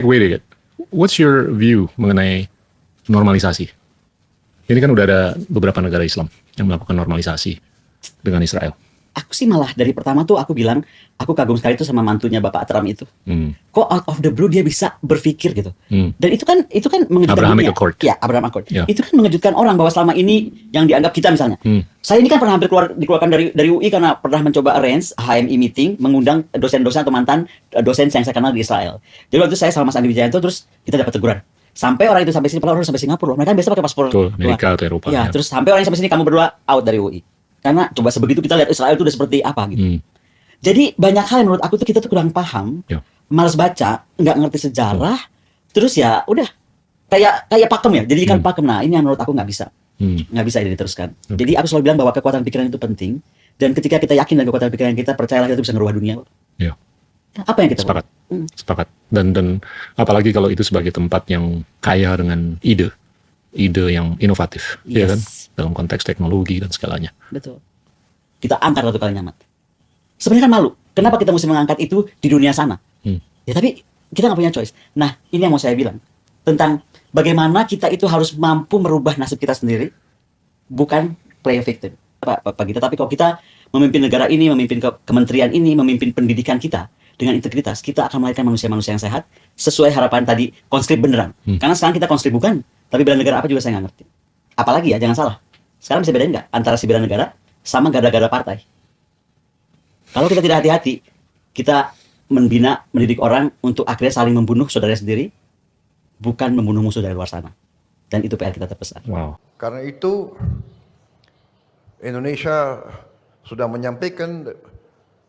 Wait a minute. What's your view mengenai normalisasi? Ini kan udah ada beberapa negara Islam yang melakukan normalisasi dengan Israel. Aku sih malah dari pertama tuh aku bilang, aku kagum sekali tuh sama mantunya Bapak Trump itu. Kok out of the blue dia bisa berpikir gitu. Dan itu kan mengejutkan Abrahamic dunia. Accord. Ya, Abraham Accord. Ya. Itu kan mengejutkan orang bahwa selama ini yang dianggap kita misalnya. Saya ini kan pernah hampir dikeluarkan dari UI karena pernah mencoba arrange HMI meeting, mengundang dosen-dosen atau mantan dosen yang saya kenal di Israel. Jadi waktu itu saya sama Mas Andi Wijayanto, terus kita dapat teguran. Sampai orang itu sampai sini, padahal orang sampai Singapura. Mereka kan biasa pakai paspor Betul, Amerika atau Eropa. Ya, terus sampai orang yang sampai sini, kamu berdua out dari UI. Karena coba sebegitu kita lihat Israel itu udah seperti apa gitu. Jadi banyak hal yang menurut aku tuh kita tuh kurang paham, malas baca, nggak ngerti sejarah, terus ya udah kayak pakem ya, jadi ikan pakem. Nah ini yang menurut aku nggak bisa ini diteruskan. Jadi aku selalu bilang bahwa kekuatan pikiran itu penting, dan ketika kita yakin dengan kekuatan pikiran kita, percayalah kita bisa ngerubah dunia. Ya. Apa yang kita sepakat. Dan apalagi kalau itu sebagai tempat yang kaya dengan ide yang inovatif, ya kan, dalam konteks teknologi dan segalanya. Betul. Kita angkat satu kali nyamat. Sebenarnya kan malu. Kenapa kita mesti mengangkat itu di dunia sana? Ya tapi kita nggak punya choice. Nah ini yang mau saya bilang tentang bagaimana kita itu harus mampu merubah nasib kita sendiri, bukan play a victim. Pak Gita, tapi kalau kita memimpin negara ini, memimpin kementerian ini, memimpin pendidikan kita dengan integritas, kita akan melahirkan manusia-manusia yang sehat sesuai harapan tadi, konskrip beneran. Karena sekarang kita konskrip bukan, tapi bela negara apa juga saya nggak ngerti. Apalagi ya, jangan salah. Sekarang bisa bedain nggak antara si bela negara sama gara-gara partai? Kalau kita tidak hati-hati, kita mendidik orang untuk akhirnya saling membunuh saudara sendiri, bukan membunuh musuh dari luar sana. Dan itu PR kita terbesar. Wow. Karena itu Indonesia sudah menyampaikan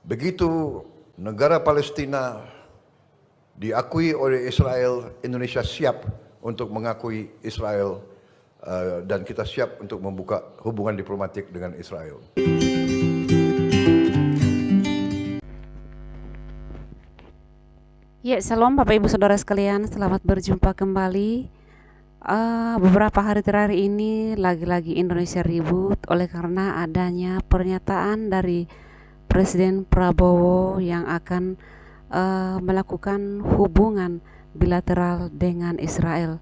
begitu negara Palestina diakui oleh Israel, Indonesia siap untuk mengakui Israel dan kita siap untuk membuka hubungan diplomatik dengan Israel. Ya, shalom Bapak Ibu Saudara sekalian, selamat berjumpa kembali. Beberapa hari terakhir ini lagi-lagi Indonesia ribut oleh karena adanya pernyataan dari Presiden Prabowo yang akan melakukan hubungan bilateral dengan Israel.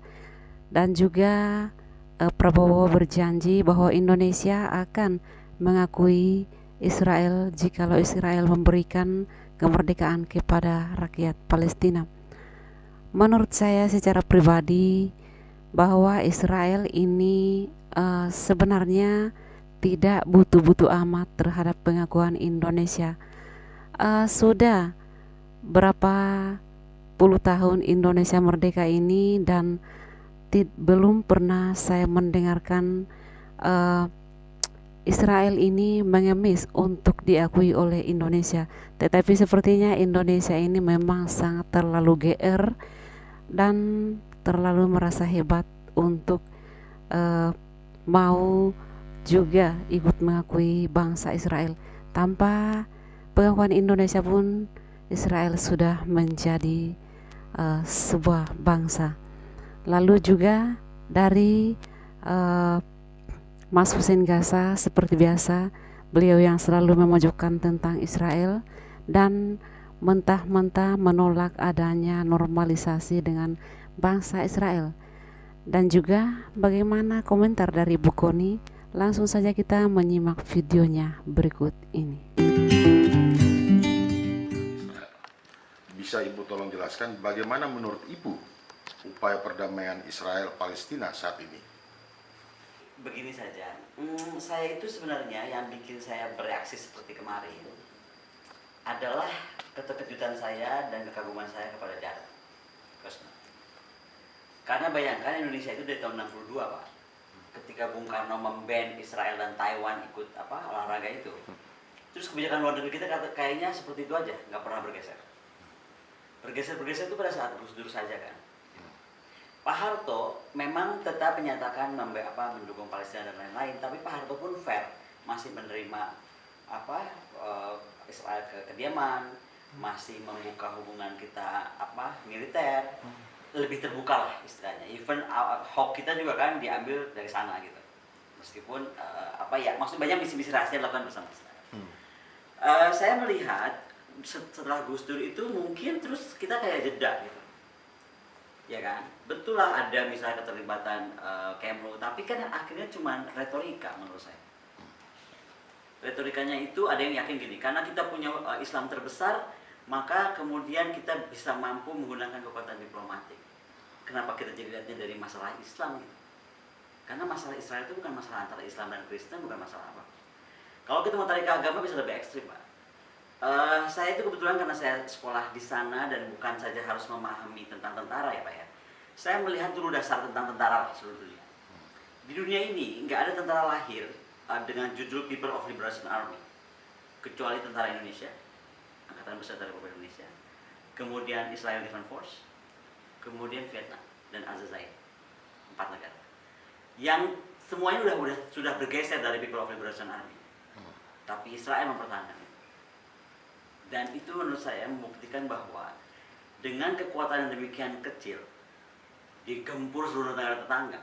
Dan juga Prabowo berjanji bahwa Indonesia akan mengakui Israel jikalau Israel memberikan kemerdekaan kepada rakyat Palestina. Menurut saya secara pribadi bahwa Israel ini sebenarnya tidak butuh-butuh amat terhadap pengakuan Indonesia. Sudah berapa puluh tahun Indonesia merdeka ini dan belum pernah saya mendengarkan Israel ini mengemis untuk diakui oleh Indonesia. Tetapi sepertinya Indonesia ini memang sangat terlalu GR dan terlalu merasa hebat untuk mau juga ikut mengakui bangsa Israel. Tanpa pengakuan Indonesia pun Israel sudah menjadi sebuah bangsa. Lalu juga dari Mas Hussein Gaza, seperti biasa beliau yang selalu memojokkan tentang Israel dan mentah-mentah menolak adanya normalisasi dengan bangsa Israel. Dan juga bagaimana komentar dari Bu Koni? Langsung saja kita menyimak videonya berikut ini. Bisa Ibu tolong jelaskan bagaimana menurut Ibu upaya perdamaian Israel-Palestina saat ini? Begini saja, saya itu sebenarnya yang bikin saya bereaksi seperti kemarin adalah keterkejutan saya dan kekaguman saya kepada Jared Kushner. Karena bayangkan Indonesia itu dari tahun 62 Pak, ketika Bung Karno memban Israel dan Taiwan ikut olahraga itu, terus kebijakan luar negeri kita kayaknya seperti itu aja, nggak pernah bergeser. Bergeser itu pada saat Gus Dur saja kan. Pak Harto memang tetap menyatakan mendukung Palestina dan lain-lain, tapi Pak Harto pun fair, masih menerima Israel ke kediaman, masih membuka hubungan kita militer, lebih terbuka lah istilahnya. Even hoax kita juga kan diambil dari sana gitu. Meskipun maksudnya banyak misi-misi rahasia dilakukan bersama-sama. Saya melihat setelah Gus Dur itu mungkin terus kita kayak jeda gitu. ya kan? Betul lah ada misalnya keterlibatan Kemlu, tapi kan akhirnya cuma retorika menurut saya. Retorikanya itu ada yang yakin gini, karena kita punya Islam terbesar, maka kemudian kita bisa mampu menggunakan kekuatan diplomatik. Kenapa kita jadi lihatnya dari masalah Islam gitu? Karena masalah Israel itu bukan masalah antara Islam dan Kristen, bukan masalah apa. Kalau kita mau tarik ke agama bisa lebih ekstrim, Pak. Saya itu kebetulan karena saya sekolah di sana dan bukan saja harus memahami tentang tentara ya Pak ya. Saya melihat dulu dasar tentang tentara lah seluruh dunia. Di dunia ini nggak ada tentara lahir dengan judul People of Liberation Army, kecuali tentara Indonesia, Angkatan Besar dari Republik Indonesia, kemudian Israel Defense Force, kemudian Vietnam dan Aljazair, 4 negara. Yang semuanya sudah bergeser dari People of Liberation Army, tapi Israel mempertahankan itu. Dan itu menurut saya membuktikan bahwa dengan kekuatan yang demikian kecil, digempur seluruh negara tetangga,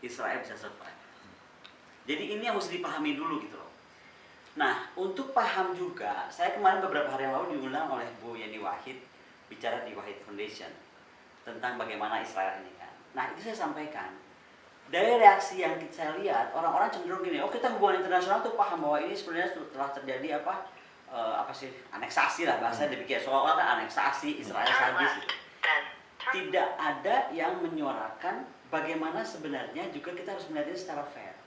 Israel bisa survive. Jadi ini yang mesti dipahami dulu gitu loh. Nah, untuk paham juga, saya kemarin beberapa hari yang lalu diundang oleh Bu Yeni Wahid bicara di Wahid Foundation tentang bagaimana Israel ini kan. Nah, itu saya sampaikan. Dari reaksi yang saya lihat, orang-orang cenderung gini, oh kita hubungan internasional tuh paham bahwa ini sebenarnya telah terjadi apa sih, aneksasi lah bahasanya dipikir, soalnya kan aneksasi Israel sadis gitu. Tidak ada yang menyuarakan bagaimana sebenarnya juga kita harus melihat ini secara fair.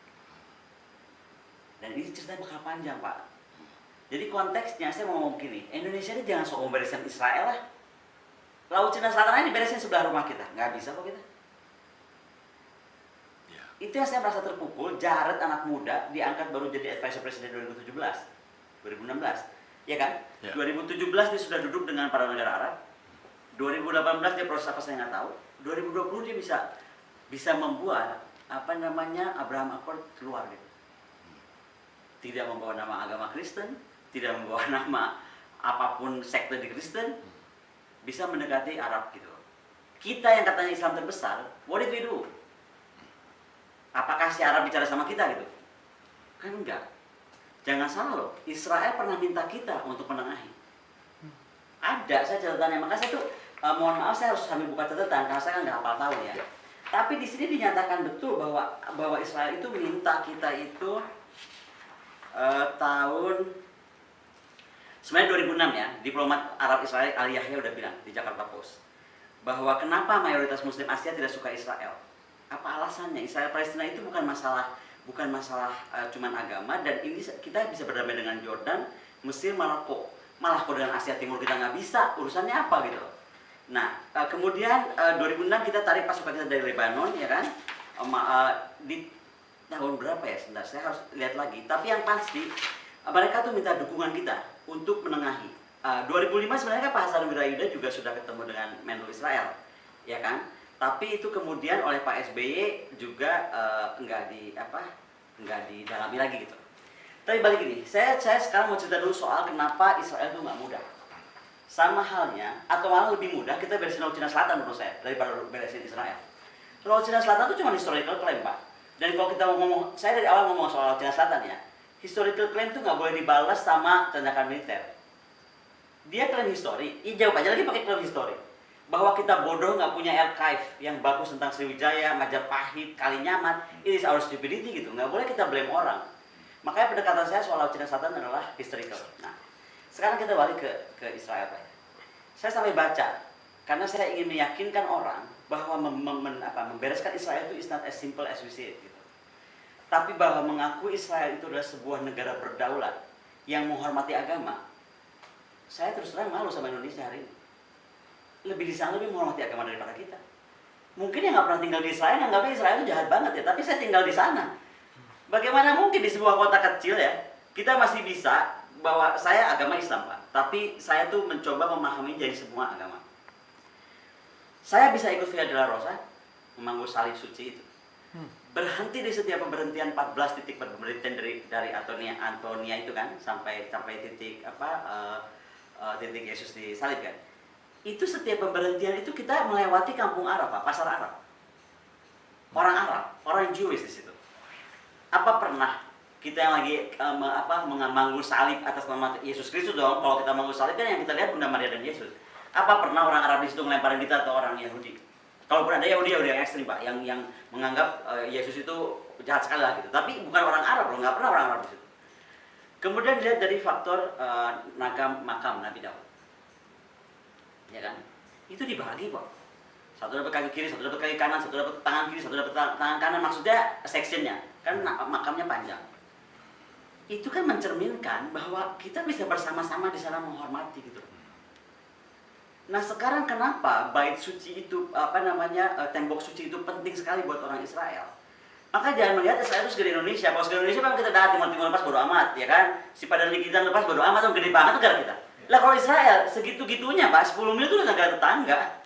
Dan ini ceritanya bakal panjang Pak. Jadi konteksnya saya mau ngomong gini, Indonesia ini jangan sok membereskan Israel lah. Laut Cina Selatan ini diberesin sebelah rumah kita, nggak bisa kok kita. Itu yang saya merasa terpukul. Jared anak muda diangkat baru jadi advisor presiden 2016, ya kan? Ya. 2017 dia sudah duduk dengan para negara Arab. 2018 dia proses apa saya nggak tahu. 2020 dia bisa membuat Abraham Accord keluar gitu. Tidak membawa nama agama Kristen, tidak membawa nama apapun sekte di Kristen, bisa mendekati Arab gitu. Kita yang katanya Islam terbesar, what did we do? Apakah si Arab bicara sama kita gitu? Kan enggak. Jangan salah loh, Israel pernah minta kita untuk menengahi. Ada, saya catatannya, maka saya tuh mohon maaf saya harus sambil buka catatan karena saya kan nggak hafal tahun ya. Tapi di sini dinyatakan betul bahwa Israel itu minta kita itu tahun sebenarnya 2006 ya, diplomat Arab Israel Ali Yahya udah bilang di Jakarta Post bahwa kenapa mayoritas Muslim Asia tidak suka Israel. Apa alasannya? Israel Palestina itu bukan masalah cuman agama, dan ini kita bisa berdamai dengan Jordan, Mesir, Maroko. Malah kalau dengan Asia Timur kita nggak bisa, urusannya apa gitu. Nah, kemudian 2006 kita tarik pasukan kita dari Lebanon ya kan. Di tahun berapa ya? Sebentar, saya harus lihat lagi. Tapi yang pasti mereka tuh minta dukungan kita untuk menengahi. 2005 sebenarnya kan Pak Hasan Wirayuda juga sudah ketemu dengan Menlu Israel, ya kan? Tapi itu kemudian oleh Pak SBY juga nggak didalami lagi gitu. Tapi balik ini, saya sekarang mau cerita dulu soal kenapa Israel itu nggak mudah. Sama halnya, atau malah lebih mudah kita beresin Laut Cina Selatan menurut saya daripada beresin Israel. Laut Cina Selatan itu cuma historical claim Pak. Dan kalau kita mau ngomong, saya dari awal ngomong soal Laut Cina Selatan ya, historical claim itu nggak boleh dibalas sama tindakan militer. Dia klaim histori, jawab aja lagi pakai klaim histori. Bahwa kita bodoh nggak punya archive yang bagus tentang Sriwijaya, Majapahit, Kalinyamat, it is our stupidity gitu. Nggak boleh kita blame orang. Makanya pendekatan saya soal Laut Cina Selatan adalah historical. Nah, sekarang kita balik ke Israel Pak. Saya sampai baca, karena saya ingin meyakinkan orang bahwa membereskan Israel itu is not as simple as we say it gitu. Tapi bahwa mengakui Israel itu adalah sebuah negara berdaulat yang menghormati agama, saya terus terang malu sama Indonesia hari ini. Lebih di sana lebih menghormati agama daripada kita. Mungkin yang nggak pernah tinggal di Israel nganggapnya Israel itu jahat banget ya, tapi saya tinggal di sana. Bagaimana mungkin di sebuah kota kecil ya, kita masih bisa bahwa saya agama Islam Pak, tapi saya tuh mencoba memahami dari semua agama. Saya bisa ikut Via Dolorosa, memanggul salib suci itu. Berhenti di setiap pemberhentian 14 titik pemberhentian dari Antonia itu kan sampai titik titik Yesus disalib kan. Itu setiap pemberhentian itu kita melewati kampung Arab Pak, pasar Arab. Orang Arab, orang Jewish di situ. Apa pernah kita yang lagi menganggul salib atas nama Yesus Kristus dong? Kalau kita menganggul salib kan yang kita lihat Bunda Maria dan Yesus. Apa pernah orang Arab di situ ngelemparin kita atau orang Yahudi? Kalaupun ada Yahudi yang ekstrim Pak, yang menganggap Yesus itu jahat sekali lah gitu. Tapi bukan orang Arab loh, nggak pernah orang Arab di situ. Kemudian dilihat dari faktor makam Nabi Daud, ya kan? Itu dibagi Pak. Satu dapat kaki kiri, satu dapat kaki kanan, satu dapat tangan kiri, satu dapat tangan kanan. Maksudnya sectionnya, kan makamnya panjang. Itu kan mencerminkan bahwa kita bisa bersama-sama di sana menghormati gitu. Nah sekarang kenapa bait suci itu tembok suci itu penting sekali buat orang Israel? Maka jangan melihat Israel itu segede Indonesia. Kalau segede Indonesia memang kita timur lepas bodo amat, ya kan? Si Padang Likitan lepas bodo amat, tuh gede banget negara kita. Lah kalau Israel segitu-gitunya Pak, 10 mil itu negara tetangga.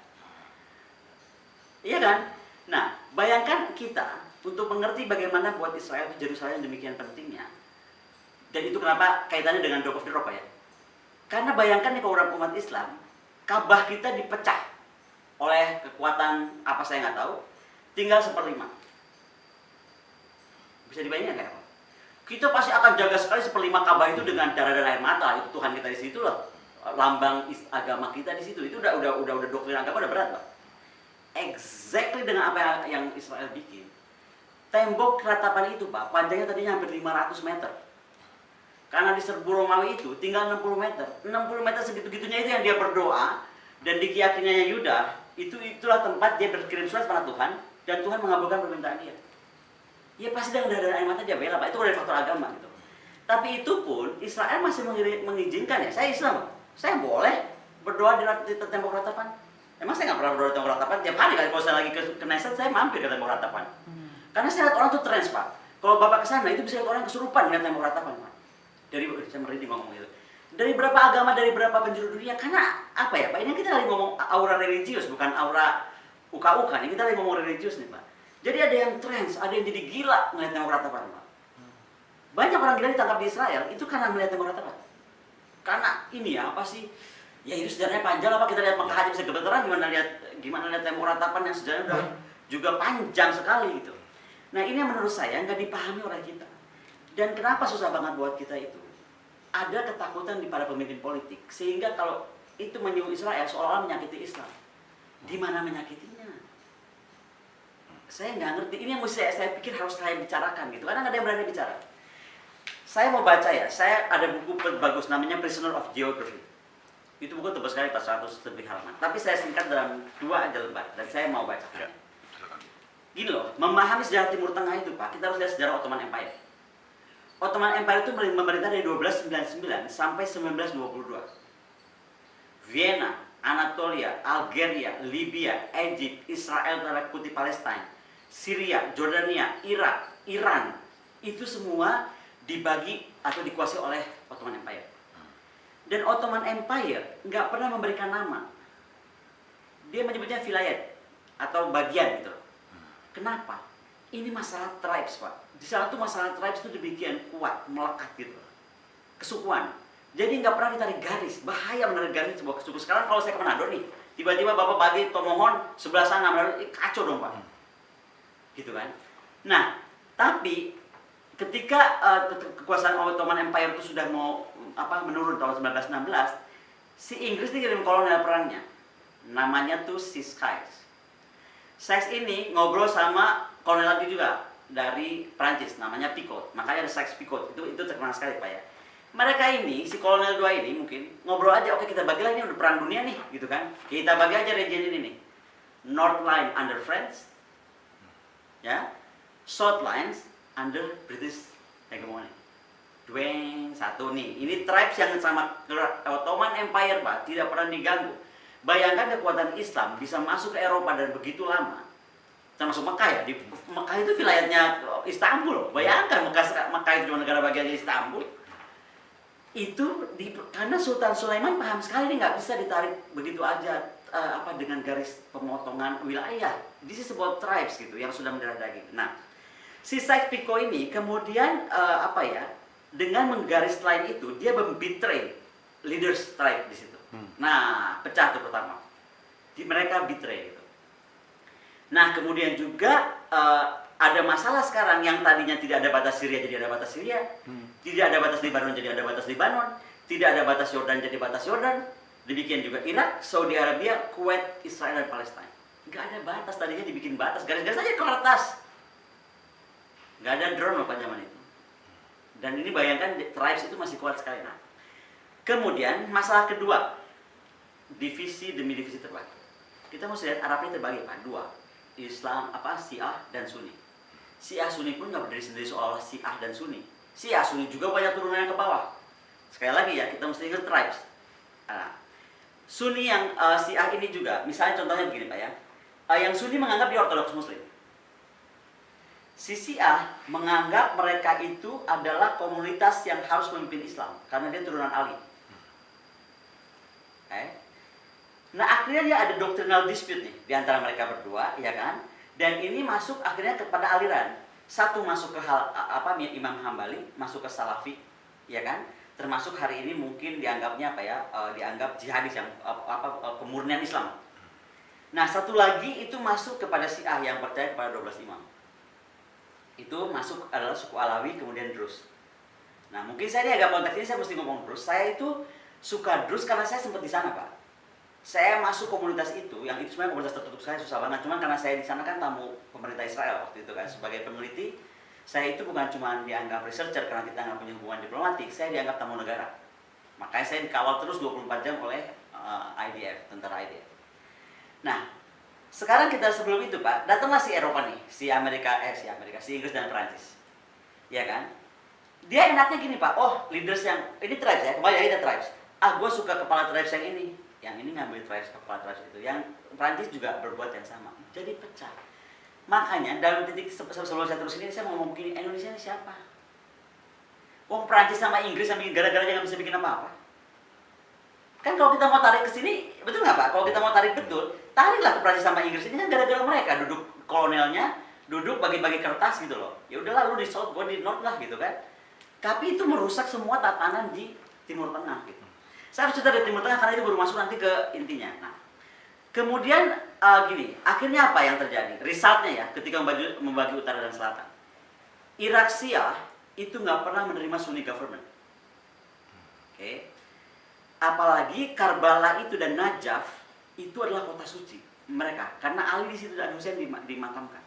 Iya kan? Nah, bayangkan kita untuk mengerti bagaimana buat Israel itu Yerusalem demikian pentingnya. Dan itu kenapa kaitannya dengan Drop of the Rock ya? Karena bayangkan nih kalau umat Islam, Ka'bah kita dipecah oleh kekuatan apa saya nggak tahu, tinggal 1/5. Bisa dibayangkan nggak apa? Kita pasti akan jaga sekali 1/5 Ka'bah itu dengan darah dan air mata. Itu Tuhan kita di situ loh, lambang agama kita di situ. Itu udah doktrin agama udah berat Pak. Exactly dengan apa yang Israel bikin. Tembok keratapan itu Pak, panjangnya tadinya hampir 500 meter. Karena di serbu Romawi itu tinggal 60 meter. 60 meter segitu-gitunya itu yang dia berdoa. Dan di keyakinannya Yuda, itulah tempat dia berkirim surat kepada Tuhan. Dan Tuhan mengabulkan permintaan dia. Ya pasti dengan darah air mata dia bela Pak. Itu dari faktor agama gitu. Tapi itu pun Israel masih mengizinkan ya. Saya Islam, saya boleh berdoa di tembok ratapan. Emang saya nggak pernah berdoa di tembok ratapan. Tiap hari kalau saya lagi ke Knesset, saya mampir ke tembok ratapan. Karena saya lihat orang tuh trans Pak. Kalau Bapak kesana itu bisa lihat orang kesurupan dengan tembok ratapan Pak. Saya merinding ngomong gitu. Dari berapa agama, dari berapa penjuru dunia? Karena apa ya Pak? Ini kita lagi ngomong aura religius, bukan aura uka-uka. Ini kita lagi ngomong religius nih Pak. Jadi ada yang trans, ada yang jadi gila melihat tembok ratapan Pak. Banyak orang gila ditangkap di Israel itu karena melihat tembok ratapan. Karena ini ya apa sih? Ya itu sejarahnya panjang apa kita lihat Mekah aja bisa gemeteran gimana lihat tembok ratapan yang sejarahnya udah juga panjang sekali gitu. Nah ini yang menurut saya nggak dipahami oleh kita. Dan kenapa susah banget buat kita itu? Ada ketakutan di para pemimpin politik. Sehingga kalau itu menyinggung Israel, seolah-olah menyakiti Islam. Di mana menyakitinya? Saya nggak ngerti. Ini yang mesti saya pikir harus saya bicarakan gitu. Karena nggak ada yang berani bicara. Saya mau baca ya. Saya ada buku bagus namanya Prisoner of Geography. Itu buku tebal sekali, 400 lebih halaman. Tapi saya singkat dalam 2 aja lembar. Dan saya mau bacakan. Gini loh, memahami sejarah Timur Tengah itu Pak, kita harus lihat sejarah Ottoman Empire. Ottoman Empire itu memerintah dari 1299 sampai 1922. Vienna, Anatolia, Algeria, Libya, Egypt, Israel, tanda kutip Palestina, Syria, Jordania, Irak, Iran, itu semua dibagi atau dikuasai oleh Ottoman Empire. Dan Ottoman Empire nggak pernah memberikan nama. Dia menyebutnya vilayet atau bagian gitu. Kenapa? Ini masalah tribes Pak. Di sana tuh masalah tribes itu demikian kuat, melekat gitu. Kesukuan. Jadi nggak pernah ditarik garis. Bahaya menarik garis sebuah kesuku. Sekarang kalau saya ke Manado nih, tiba-tiba Bapak bagi Tomohon sebelah sana, Manado, kacau dong Pak. Gitu kan. Nah, tapi ketika kekuasaan Ottoman Empire itu sudah mau menurun tahun 1916, si Inggris ini kirim kolonel perangnya. Namanya tuh si Sykes. Sykes ini ngobrol sama kolonel lagi juga dari Prancis, namanya Picot. Makanya ada Sykes-Picot, itu terkenal sekali Pak ya. Mereka ini, si kolonel 2 ini mungkin ngobrol aja, oke kita bagilah ini udah perang dunia nih, gitu kan. Kita bagi aja region ini nih. North Line under France, ya. South Lines under British hegemony. Satu nih, ini tribes yang sama Ottoman Empire Pak, tidak pernah diganggu. Bayangkan kekuatan Islam bisa masuk ke Eropa dan begitu lama. Termasuk Mekah ya, di Mekah itu wilayahnya Istanbul. Bayangkan Mekah itu cuma negara bagian Istanbul. Itu karena Sultan Sulaiman paham sekali ini nggak bisa ditarik begitu aja dengan garis pemotongan wilayah. This is about tribes gitu yang sudah mendarah daging. Nah, si Sykes-Picot ini kemudian dengan menggaris line itu dia membetray leaders tribe di situ. Nah, pecah tuh pertama. Mereka betray gitu. Nah, kemudian juga ada masalah sekarang yang tadinya tidak ada batas Syria jadi ada batas Syria, tidak ada batas Lebanon jadi ada batas Lebanon, tidak ada batas Yordan jadi batas Yordan. Demikian juga Irak, Saudi Arabia, Kuwait, Israel dan Palestina. Nggak ada batas, tadinya dibikin batas, garis-garis aja kertas. Nggak ada drone pada zaman itu. Dan ini bayangkan tribes itu masih kuat sekali. Nah, kemudian masalah kedua, divisi demi divisi terbagi. Kita mesti lihat Arabnya terbagi Pak, dua, Islam Syiah dan Sunni. Syiah Sunni pun nggak berdiri sendiri soal Syiah dan Sunni. Syiah Sunni juga banyak turunannya ke bawah. Sekali lagi ya, kita mesti ingat tribes. Nah, Sunni yang Syiah ini juga, misalnya contohnya begini Pak ya, yang Sunni menganggap dia ortodoks Muslim. Si Syiah menganggap mereka itu adalah komunitas yang harus memimpin Islam karena dia turunan Ali. Nah akhirnya dia ada doctrinal dispute nih di antara mereka berdua, ya kan? Dan ini masuk akhirnya kepada aliran. Satu masuk ke Imam Hambali, masuk ke Salafi, ya kan? Termasuk hari ini mungkin dianggapnya dianggap jihadis yang pemurnian Islam. Nah satu lagi itu masuk kepada Syiah yang percaya kepada 12 imam. Itu masuk adalah suku Alawi kemudian Drus. Nah mungkin saya ini agak konteks ini saya mesti ngomong Drus. Saya itu suka Drus karena saya sempat di sana Pak. Saya masuk komunitas itu, yang itu sebenarnya komunitas tertutup saya susah banget. Cuman karena saya di sana kan tamu pemerintah Israel waktu itu kan, sebagai peneliti, saya itu bukan cuma dianggap researcher karena kita nggak punya hubungan diplomatik, saya dianggap tamu negara. Makanya saya dikawal terus 24 jam oleh IDF, tentara IDF. Nah, sekarang kita sebelum itu Pak, datanglah si Eropa nih, si Inggris dan Perancis, ya kan? Dia enaknya gini Pak, leaders yang ini tribes ya, kembali kita tribes. Gue suka kepala tribes yang ini ngambil tribes kepala tribes itu, yang Perancis juga berbuat yang sama, jadi pecah. Makanya dalam titik sebelum saya terus ini saya mau ngomong begini, Indonesia ini siapa? Perancis sama Inggris sama gara-gara nggak bisa bikin apa-apa. Kan kalau kita mau tarik ke sini, betul nggak Pak? Kalau kita mau tarik betul, tariklah ke Perancis sama Inggris ini kan gara-gara mereka duduk kolonelnya, duduk bagi-bagi kertas gitu loh. Ya udahlah lu di South, gue di North lah gitu kan. Tapi itu merusak semua tatanan di Timur Tengah gitu. Saya harus cerita dari Timur Tengah karena itu baru masuk nanti ke intinya. Nah, kemudian gini, akhirnya apa yang terjadi? Resultnya ya, ketika membagi utara dan selatan. Irak Syiah itu nggak pernah menerima Sunni government. Oke. Apalagi Karbala itu dan Najaf itu adalah kota suci mereka, karena Ali di situ dan Husain dimakamkan.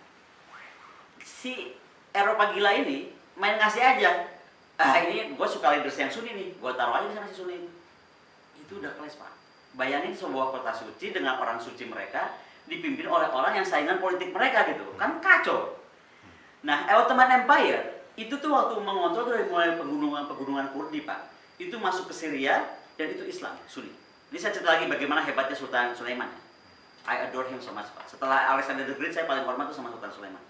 Si Eropa gila ini main ngasih aja. Ini gue suka leaders yang Sunni nih, gue taruh aja di sana si Sunni itu udah kelas Pak. Bayangin sebuah kota suci dengan orang suci mereka dipimpin oleh orang yang saingan politik mereka gitu, kan kacau. Nah, Ottoman Empire itu tuh waktu mengontrol dari mulai pegunungan Kurdi Pak, itu masuk ke Syria dan itu Islam Sunni. Ini saya cerita lagi bagaimana hebatnya Sultan Sulaiman. I adore him so much Pak. Setelah Alexander the Great saya paling hormat tuh sama Sultan Sulaiman.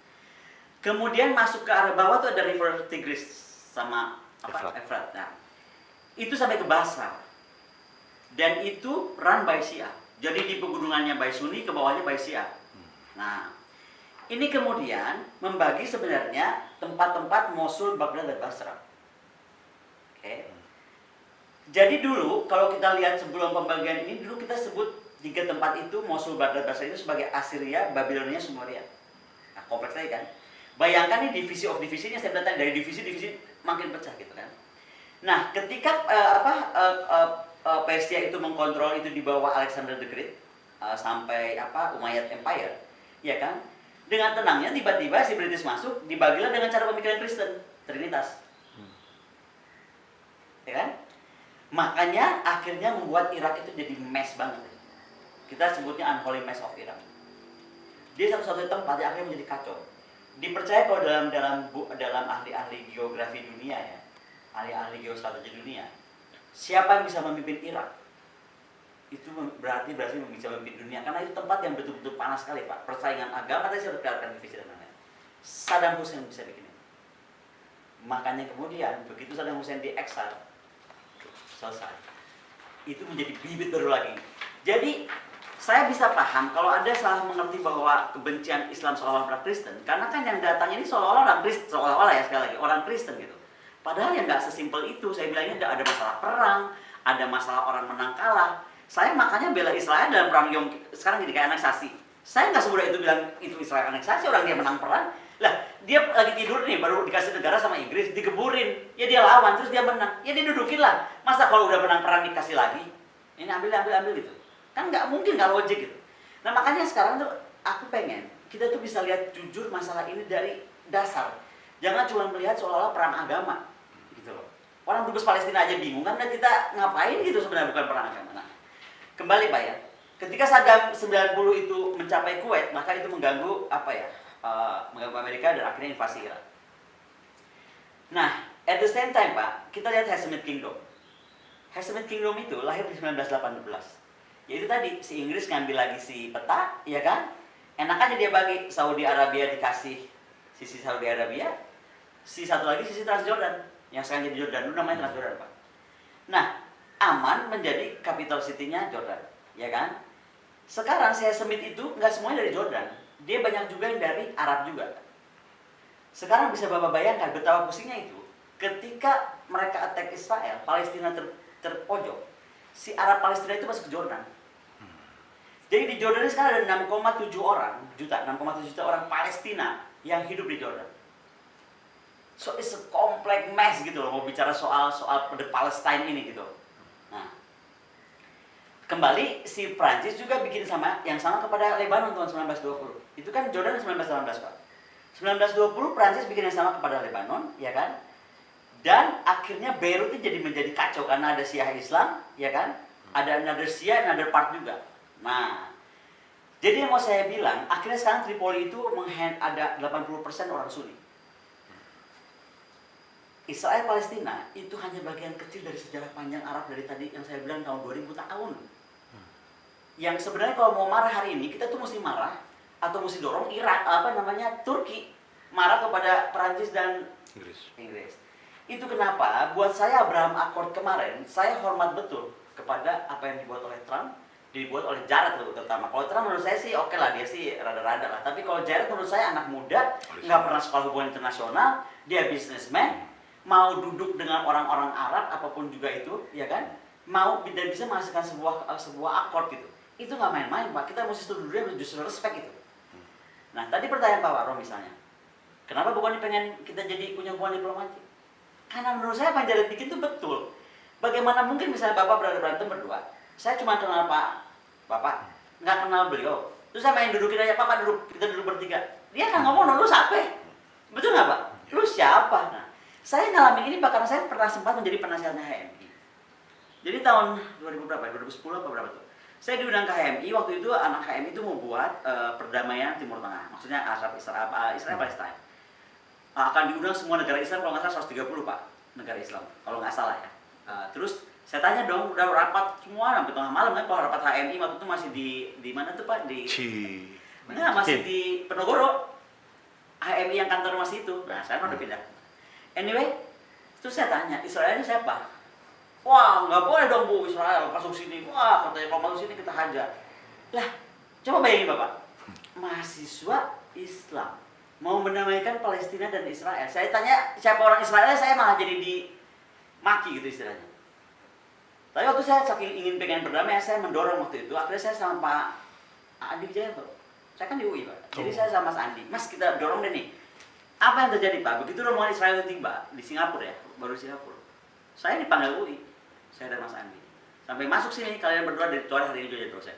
Kemudian masuk ke arah bawah tuh ada River Tigris sama Efrat. Nah, itu sampai ke Basra. Dan itu run by Syiah. Jadi di pegunungannya by Sunni, ke bawahnya by Syiah. Nah, ini kemudian membagi sebenarnya tempat-tempat Mosul, Baghdad, dan Basra. Oke. Jadi dulu kalau kita lihat sebelum pembagian ini, dulu kita sebut 3 tempat itu, Mosul, Baghdad, Basra itu sebagai Assyria, Babilonia, Sumeria. Nah, kompleks lagi kan. Bayangkan nih divisi of divisinya, saya bilang dari divisi-divisi makin pecah gitu kan. Nah, ketika Persia itu mengkontrol itu di bawah Alexander the Great sampai Umayyad Empire, ya kan? Dengan tenangnya tiba-tiba si British masuk, dibagilah dengan cara pemikiran Kristen, Trinitas. Ya kan? Makanya akhirnya membuat Irak itu jadi mess banget. Kita sebutnya unholy mess of Iraq. Dia satu-satunya tempat yang akhirnya menjadi kacau. Dipercaya kalau dalam ahli-ahli geografi dunia ya, ahli-ahli geostrategi dunia, siapa yang bisa memimpin Irak itu berarti bisa memimpin dunia, karena itu tempat yang betul-betul panas sekali Pak. Persaingan agama tadi saya berkatakan divisi dan lain-lain. Saddam Hussein bisa bikin itu. Makanya kemudian begitu Saddam Hussein dieksil, selesai. Itu menjadi bibit baru lagi. Jadi saya bisa paham kalau ada salah mengerti bahwa kebencian Islam seolah-olah pada Kristen, karena kan yang datang ini seolah-olah orang Kristen, seolah-olah ya sekali lagi orang Kristen gitu. Padahal yang nggak sesimpel itu. Saya bilangnya ada masalah perang, ada masalah orang menang kalah. Saya makanya bela Israel dalam perang Yom sekarang jadi kayak aneksasi. Saya nggak semudah itu bilang itu Israel aneksasi, orang dia menang perang. Lah dia lagi tidur nih baru dikasih negara sama Inggris, digeburin, ya dia lawan terus dia menang, ya dia dudukin lah. Masa kalau udah menang perang dikasih lagi? Ini ambil gitu. Kan nggak mungkin, nggak logik gitu. Nah makanya sekarang tuh aku pengen kita tuh bisa lihat jujur masalah ini dari dasar. Jangan cuma melihat seolah-olah perang agama, gitu loh. Orang dubes Palestina aja bingung kan, kita ngapain gitu sebenarnya, bukan perang agama. Nah, kembali Pak ya, ketika Saddam 90 itu mencapai Kuwait, maka itu mengganggu mengganggu Amerika dan akhirnya invasi Irak. Nah, at the same time Pak, kita lihat Hashemite Kingdom. Hashemite Kingdom itu lahir di 1918. Yaitu tadi, si Inggris ngambil lagi si peta, ya kan? Enak aja dia bagi, Saudi Arabia dikasih sisi Saudi Arabia, si satu lagi sisi Transjordan, yang sekarang jadi Jordan, dulu namanya Transjordan Pak. Nah, Amman menjadi capital city-nya Jordan, ya kan? Sekarang si Hashemite itu nggak semuanya dari Jordan, dia banyak juga yang dari Arab juga. Sekarang bisa Bapak bayangkan betapa pusingnya itu, ketika mereka attack Israel, Palestina terpojok, si Arab Palestina itu masuk ke Jordan. Jadi di Jordan sekarang ada 6,7 juta orang Palestina yang hidup di Jordan. So it's a complex mess gitu loh, mau bicara soal the Palestine ini gitu. Nah, kembali si Prancis juga bikin yang sama kepada Lebanon tahun 1920. Itu kan Jordan 1918 Pak. 1920 Prancis bikin yang sama kepada Lebanon, ya kan? Dan akhirnya Beirut itu menjadi kacau karena ada Syiah Islam, ya kan? Ada another Syiah, another part juga. Nah, jadi yang mau saya bilang, akhirnya sekarang Tripoli itu ada 80% orang Sunni. Israel Palestina itu hanya bagian kecil dari sejarah panjang Arab dari tadi yang saya bilang tahun 2000 tahun. Yang sebenarnya kalau mau marah hari ini, kita tuh mesti marah atau mesti dorong Turki marah kepada Perancis dan Inggris. Itu kenapa buat saya Abraham Accord kemarin, saya hormat betul kepada apa yang dibuat oleh Trump, dibuat oleh Jared terutama. Kalau Trump menurut saya sih oke lah, dia sih rada-rada lah. Tapi kalau Jared menurut saya anak muda, nggak pernah sekolah hubungan internasional, dia businessman, mau duduk dengan orang-orang Arab apapun juga itu, ya kan? Mau dan bisa menghasilkan sebuah akord gitu. Itu nggak main-main Pak. Kita mesti dia justru respect itu. Nah tadi pertanyaan Pak Waro misalnya, kenapa bukan pengen kita jadi punya hubungan diplomatik? Karena menurut saya apa yang Jared bikin itu betul. Bagaimana mungkin misalnya Bapak berantem berdua, saya cuma kenal Bapak, nggak kenal beliau. Terus saya main dudukin aja, Papa duduk, kita duduk bertiga. Dia akan ngomong, lu siapa? Betul nggak Pak? Lu siapa? Nah, saya ngalamin ini Pak karena saya pernah sempat menjadi penasihatnya HMI. Jadi tahun 2000 berapa? 2010 apa berapa tuh? Saya diundang ke HMI, waktu itu anak HMI itu mau buat perdamaian Timur Tengah. Maksudnya Israel Palestina. Akan diundang semua negara Islam, kalau nggak salah 130 Pak, negara Islam, kalau nggak salah ya. Terus saya tanya dong, udah rapat semua sampai tengah malam kan? Kalau rapat HMI waktu itu masih di mana tuh Pak? Masih di Penogoro. HMI yang kantor masih itu. Nah, saya udah pindah. Anyway, terus saya tanya, Israel ini siapa? Wah, nggak boleh dong Bu Israel masuk sini. Wah, katanya kalau masuk sini kita hajar. Lah, coba bayangin Bapak, mahasiswa Islam mau mendamaikan Palestina dan Israel. Saya tanya siapa orang Israel, saya malah jadi dimaki gitu istilahnya. Tapi waktu saya saking ingin pengen berdamai, saya mendorong waktu itu. Akhirnya saya sama Pak Andi Wijayanto. Saya kan di UI Pak. Jadi saya sama Mas Andi, Mas kita dorong deh nih. Apa yang terjadi Pak? Begitu rombongan Israel tiba di Singapura ya, baru Singapura. Saya dipanggil UI, saya dan Mas Andi. Sampai masuk sini kalian berdua dari tuan hari ini jadi dosen.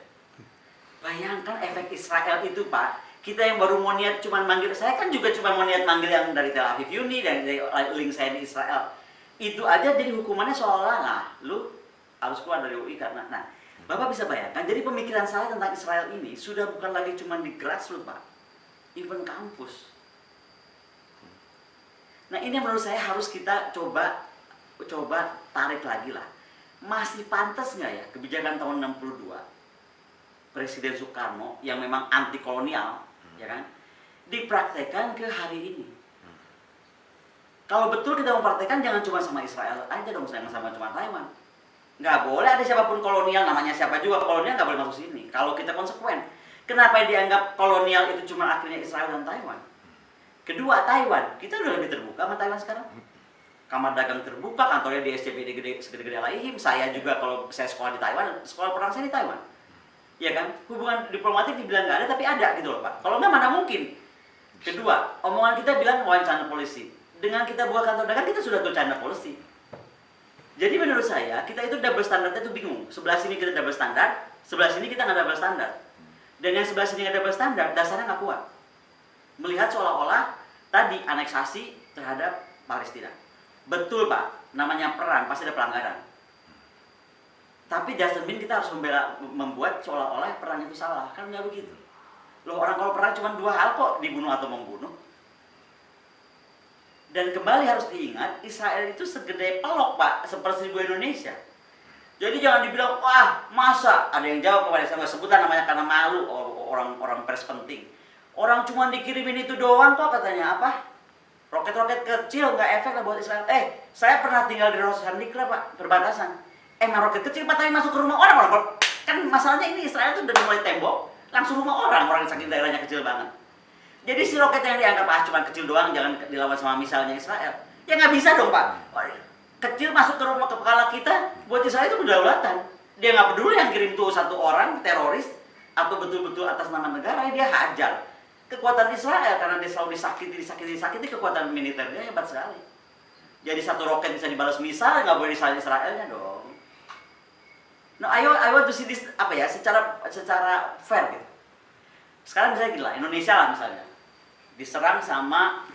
Bayangkan efek Israel itu Pak. Kita yang baru mau niat cuma manggil, saya kan juga cuma mau niat manggil yang dari Tel Aviv Uni dan dari link saya di Israel. Itu aja jadi hukumannya seolah-olah lu harus keluar dari UI karena. Nah, Bapak bisa bayangkan, jadi pemikiran saya tentang Israel ini sudah bukan lagi cuma di grassroots Pak, even kampus. Nah ini menurut saya harus kita coba tarik lagi lah. Masih pantas nggak ya kebijakan tahun 62 Presiden Soekarno yang memang anti kolonial, ya kan, dipraktekkan ke hari ini. Kalau betul kita mempraktekkan, jangan cuma sama Israel aja dong, jangan sama cuma Taiwan. Nggak boleh ada siapapun kolonial, namanya siapa juga kolonial nggak boleh masuk sini. Kalau kita konsekuen, kenapa dianggap kolonial itu cuma akhirnya Israel dan Taiwan? Kedua, Taiwan, kita udah lebih terbuka sama Taiwan sekarang. Kamar dagang terbuka, kantornya di SCBD segede-gede Laihim. Saya juga kalau saya sekolah di Taiwan, sekolah perang saya di Taiwan. Ya kan, hubungan diplomatik dibilang nggak ada, tapi ada gitu loh Pak. Kalau nggak mana mungkin. Kedua, omongan kita bilang China policy. Dengan kita buka kantor dagang, kita sudah tahu China policy. Jadi menurut saya, kita itu double standarnya itu bingung. Sebelah sini kita double standar, sebelah sini kita nggak double standar. Dan yang sebelah sini ada double standar, dasarnya nggak kuat. Melihat seolah-olah tadi aneksasi terhadap Palestina. Betul Pak, namanya perang pasti ada pelanggaran. Tapi doesn't mean kita harus membuat seolah-olah perang itu salah, kan nggak begitu. Loh, orang kalau perang cuma dua hal kok, dibunuh atau membunuh. Dan kembali harus diingat, Israel itu segede pelok Pak, seperti Indonesia. Jadi jangan dibilang, wah masa, ada yang jawab kepada saya, sebutlah namanya karena malu, orang pers penting. Orang cuma dikirimin itu doang kok katanya, apa? Roket-roket kecil, nggak efek lah buat Israel. Saya pernah tinggal di Roshanikra Pak, perbatasan. Emang roket kecil Pak, tapi masuk ke rumah orang. Kan masalahnya ini Israel itu udah mulai tembok, langsung rumah orang saking daerahnya kecil banget. Jadi si roket yang dianggap cuma kecil doang, jangan dilawan sama misalnya Israel. Ya nggak bisa dong Pak. Kecil masuk ke rumah kepala kita, buat Israel itu kedaulatan. Dia nggak peduli yang kirim tuh satu orang teroris atau betul-betul atas nama negara, dia hajar. Kekuatan Israel karena dia selalu disakiti, kekuatan militernya hebat sekali. Jadi satu roket bisa dibalas misal, nggak boleh disalahin Israelnya dong. No, I want to see this secara fair gitu. Sekarang misalnya gila, Indonesia lah misalnya diserang sama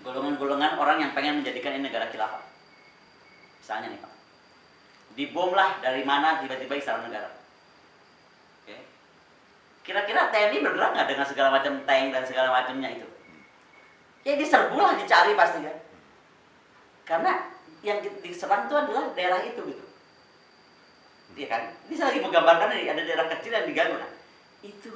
golongan-golongan orang yang pengen menjadikan ini negara khilafah. Misalnya nih Pak, dibom lah dari mana tiba-tiba istana negara. Oke. Kira-kira TNI bergerak nggak dengan segala macam tank dan segala macamnya itu? Ya diserbu lah, dicari pasti kan. Karena yang diserang itu adalah daerah itu gitu. Iya kan? Ini saya lagi menggambarkan nih, ada daerah kecil yang diganggu. Nah, itu